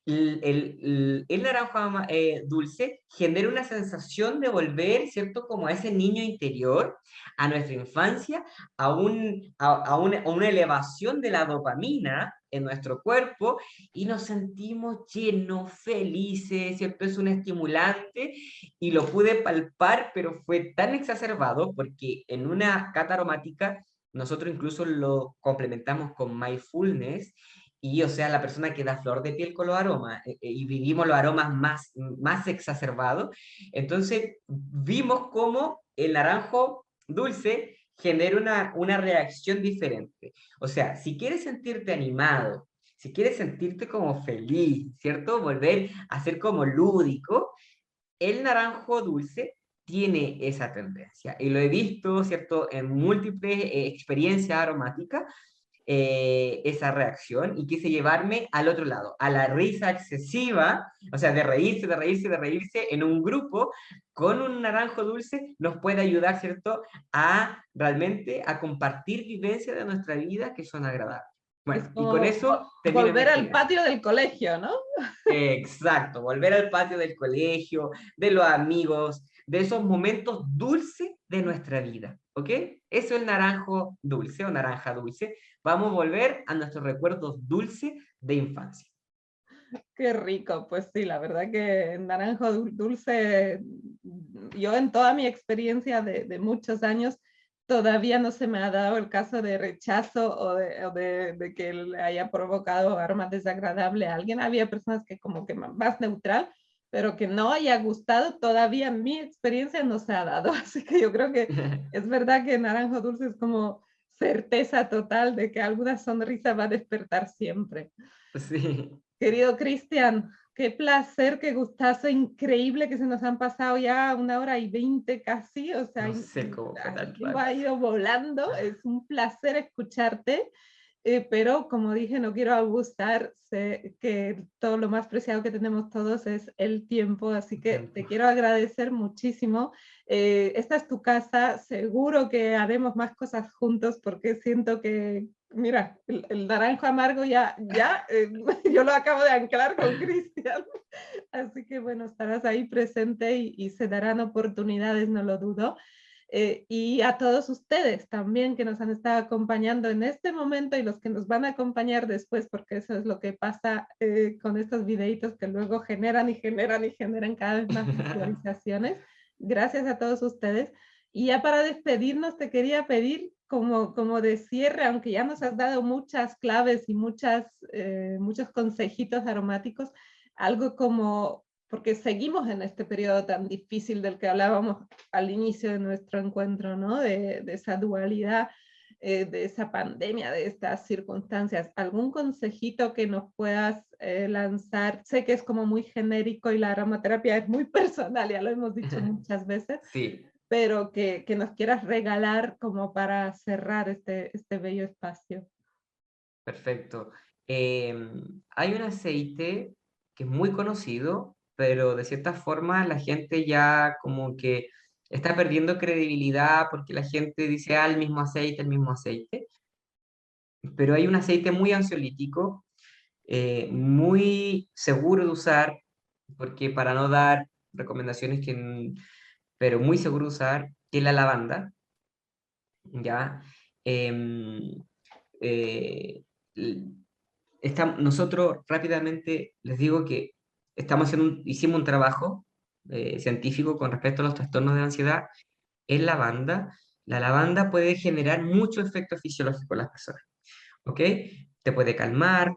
El naranjo dulce genera una sensación de volver, ¿cierto? Como a ese niño interior, a nuestra infancia, a una elevación de la dopamina en nuestro cuerpo y nos sentimos llenos, felices, ¿cierto? Es un estimulante y lo pude palpar, pero fue tan exacerbado porque en una cata aromática nosotros incluso lo complementamos con mindfulness y, o sea, la persona que da flor de piel con los aromas y vivimos los aromas más exacerbados. Entonces, vimos cómo el naranjo dulce genera una reacción diferente. O sea, si quieres sentirte animado, si quieres sentirte como feliz, ¿cierto? Volver a ser como lúdico, el naranjo dulce tiene esa tendencia. Y lo he visto, ¿cierto? En múltiples experiencias aromáticas esa reacción y quise llevarme al otro lado, a la risa excesiva, o sea, de reírse, de reírse, de reírse en un grupo con un naranjo dulce nos puede ayudar, ¿cierto?, a realmente a compartir vivencias de nuestra vida que son agradables. Es Bueno, y con como eso termino mi volver al experiencia. patio del colegio, ¿no? Exacto, volver al patio del colegio, de los amigos, de esos momentos dulces de nuestra vida, ¿ok? Eso es el naranjo dulce o naranja dulce. Vamos a volver a nuestros recuerdos dulces de infancia. Qué rico, pues sí, la verdad que el naranjo dulce, yo en toda mi experiencia de muchos años, todavía no se me ha dado el caso de rechazo o de que le haya provocado aroma desagradable a alguien. Había personas que como que más neutral, pero que no haya gustado, todavía en mi experiencia no se ha dado. Así que yo creo que es verdad que naranjo dulce es como certeza total de que alguna sonrisa va a despertar siempre. Sí, Querido Cristian, qué placer, qué gustazo, increíble que se nos han pasado ya 1 hora y 20 casi, o sea, no sé cómo fue el tan tiempo ha rápido. ido volando, es un placer escucharte, pero como dije, no quiero abusar, sé que todo lo más preciado que tenemos todos es el tiempo, así que Tiempo. te quiero agradecer muchísimo. Esta es tu casa, seguro que haremos más cosas juntos porque siento que, mira, el naranjo amargo yo lo acabo de anclar con Cristian, así que bueno, estarás ahí presente y se darán oportunidades, no lo dudo. Y a todos ustedes también que nos han estado acompañando en este momento y los que nos van a acompañar después, porque eso es lo que pasa con estos videitos que luego generan y generan y generan cada vez más visualizaciones. Gracias a todos ustedes. Y ya para despedirnos, te quería pedir como de cierre, aunque ya nos has dado muchas claves y muchos consejitos aromáticos, algo como, porque seguimos en este periodo tan difícil del que hablábamos al inicio de nuestro encuentro, ¿no? De esa dualidad, de esa pandemia, de estas circunstancias. ¿Algún consejito que nos puedas lanzar? Sé que es como muy genérico y la aromaterapia es muy personal, ya lo hemos dicho muchas veces, Sí, pero que nos quieras regalar como para cerrar este bello espacio. perfecto. Hay un aceite que es muy conocido, pero de cierta forma la gente ya como que está perdiendo credibilidad porque la gente dice, ah, el mismo aceite. Pero hay un aceite muy ansiolítico, muy seguro de usar, porque para no dar recomendaciones pero muy seguro de usar, que es la lavanda, ¿ya? Em, eh, l- nosotros rápidamente les digo que hicimos un trabajo científico con respecto a los trastornos de ansiedad en lavanda. La lavanda puede generar mucho efecto fisiológico en las personas, ¿ok? Te puede calmar,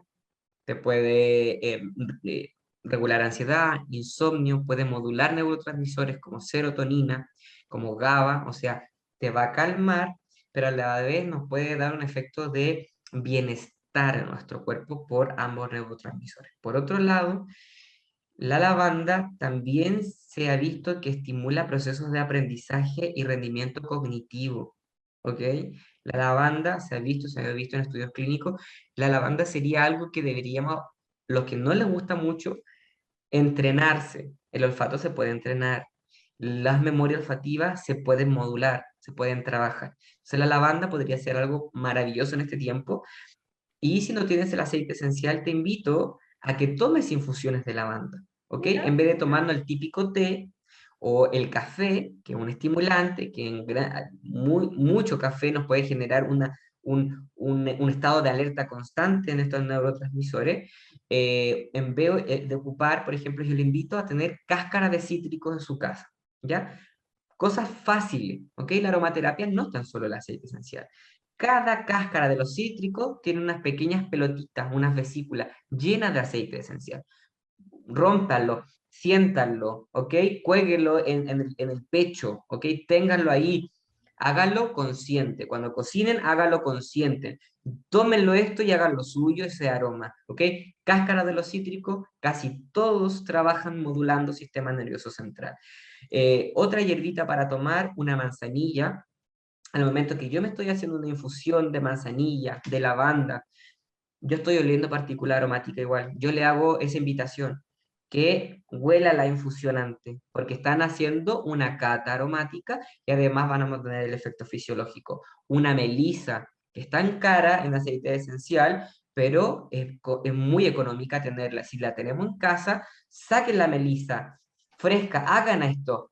te puede regular ansiedad, insomnio, puede modular neurotransmisores como serotonina, como GABA, o sea, te va a calmar, pero a la vez nos puede dar un efecto de bienestar en nuestro cuerpo por ambos neurotransmisores. Por otro lado, la lavanda también se ha visto que estimula procesos de aprendizaje y rendimiento cognitivo, ¿ok? La lavanda se ha visto en estudios clínicos, la lavanda sería algo que deberíamos, los que no les gusta mucho, entrenarse. El olfato se puede entrenar, las memorias olfativas se pueden modular, se pueden trabajar. Entonces la lavanda podría ser algo maravilloso en este tiempo. Y si no tienes el aceite esencial, te invito a que tomes infusiones de lavanda, ¿ok? Mira, En vez de tomando el típico té o el café, que es un estimulante, que mucho café nos puede generar un estado de alerta constante en estos neurotransmisores, en vez de ocupar, por ejemplo, yo le invito a tener cáscara de cítricos en su casa, ¿ya? Cosas fáciles, ¿ok? La aromaterapia no es tan solo el aceite esencial. Cada cáscara de los cítricos tiene unas pequeñas pelotitas, unas vesículas llenas de aceite esencial. Rómpanlo, siéntanlo, ¿ok? Cuélguenlo en el pecho, ¿ok? Ténganlo ahí. Háganlo consciente. Cuando cocinen, háganlo consciente. Tómenlo esto y hagan lo suyo, ese aroma, ¿ok? Cáscara de los cítricos, casi todos trabajan modulando sistema nervioso central. Otra hierbita para tomar, una manzanilla. Al momento que yo me estoy haciendo una infusión de manzanilla, de lavanda, yo estoy oliendo partícula aromática igual. Yo le hago esa invitación, que huela la infusión antes, porque están haciendo una cata aromática y además van a mantener el efecto fisiológico. Una melisa, que es tan cara en aceite esencial, pero es muy económica tenerla. Si la tenemos en casa, saquen la melisa fresca, hagan esto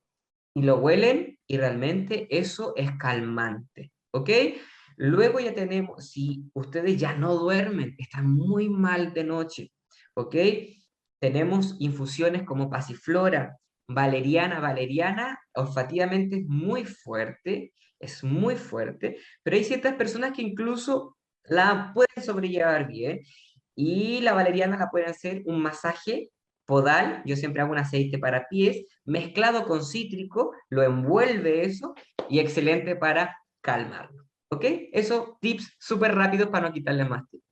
y lo huelen y realmente eso es calmante, ¿ok? Luego ya tenemos, si ustedes ya no duermen, están muy mal de noche, ¿ok? Tenemos infusiones como pasiflora, valeriana. Valeriana olfativamente es muy fuerte, pero hay ciertas personas que incluso la pueden sobrellevar bien y la valeriana la pueden hacer un masaje podal, yo siempre hago un aceite para pies, mezclado con cítrico, lo envuelve eso y excelente para calmarlo. ¿Ok? Eso, tips súper rápidos para no quitarle más tiempo.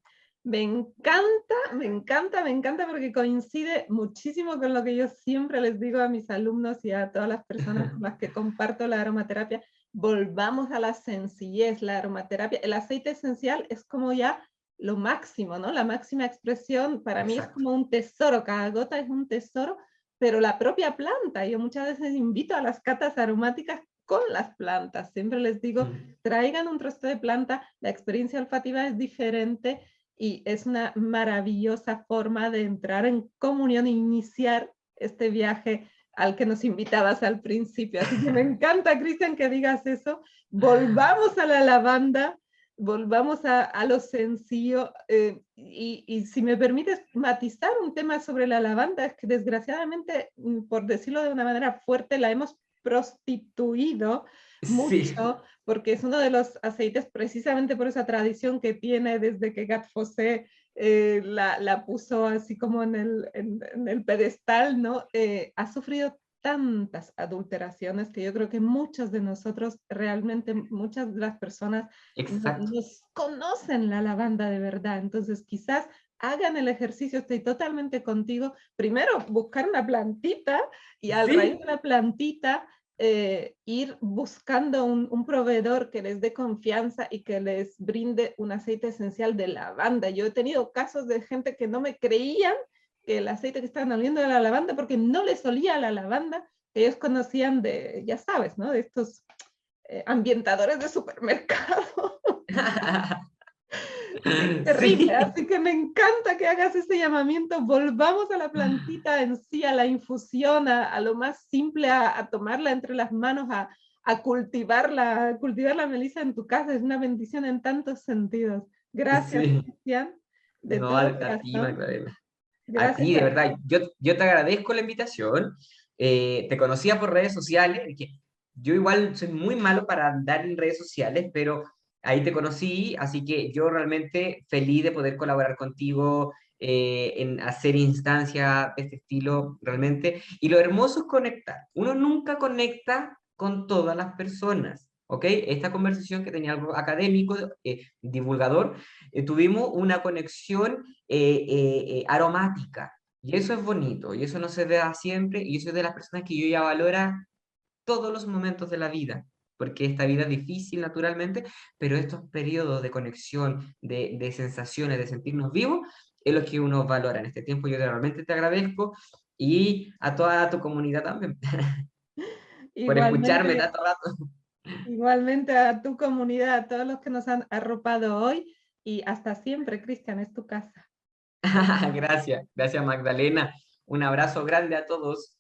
me encanta, me encanta, me encanta porque coincide muchísimo con lo que yo siempre les digo a mis alumnos y a todas las personas con las que comparto la aromaterapia. Volvamos a la sencillez, la aromaterapia. El aceite esencial es como ya lo máximo, ¿no? La máxima expresión para mí es Exacto. como un tesoro, cada gota es un tesoro, pero la propia planta, yo muchas veces invito a las catas aromáticas con las plantas, siempre les digo, traigan un trozo de planta, la experiencia olfativa es diferente y es una maravillosa forma de entrar en comunión e iniciar este viaje al que nos invitabas al principio. Así que me encanta, Cristian, que digas eso. Volvamos a la lavanda, volvamos a lo sencillo. Y si me permites matizar un tema sobre la lavanda, es que desgraciadamente, por decirlo de una manera fuerte, la hemos prostituido Sí, mucho porque es uno de los aceites precisamente por esa tradición que tiene desde que Gat Fossé la puso así como en el pedestal, ¿no? Ha sufrido tantas adulteraciones que yo creo que muchos de nosotros, realmente muchas de las personas no exacto. nos conocen la lavanda de verdad. Entonces quizás hagan el ejercicio, estoy totalmente contigo. Primero, buscar una plantita y al raíz de Sí, la plantita ir buscando un proveedor que les dé confianza y que les brinde un aceite esencial de lavanda. Yo he tenido casos de gente que no me creían que el aceite que estaban oliendo era la lavanda porque no les olía a la lavanda que ellos conocían de, ya sabes, ¿no? De estos ambientadores de supermercado. Sí, terrible. sí, Así que me encanta que hagas este llamamiento. Volvamos a la plantita en sí, a la infusión, a lo más simple, a tomarla entre las manos, cultivar la melisa en tu casa. Es una bendición en tantos sentidos. Gracias, sí. Cristian, de No, todo a ti, corazón. Magdalena. A Gracias ti, de a verdad, yo te agradezco la invitación. Te conocía por redes sociales, y que yo igual soy muy malo para andar en redes sociales, pero ahí te conocí, así que yo realmente feliz de poder colaborar contigo en hacer instancias de este estilo realmente. Y lo hermoso es conectar. Uno nunca conecta con todas las personas. ¿Ok? Esta conversación que tenía algo académico, divulgador, tuvimos una conexión aromática. Y eso es bonito, y eso no se da siempre, y eso es de las personas que yo ya valora todos los momentos de la vida, porque esta vida es difícil naturalmente, pero estos periodos de conexión, de sensaciones, de sentirnos vivos, es lo que uno valora en este tiempo. Yo realmente te agradezco y a toda tu comunidad también por escucharme Igualmente, tanto rato. igualmente a tu comunidad, a todos los que nos han arropado hoy y hasta siempre, Cristian, es tu casa. Gracias, gracias Magdalena. Un abrazo grande a todos.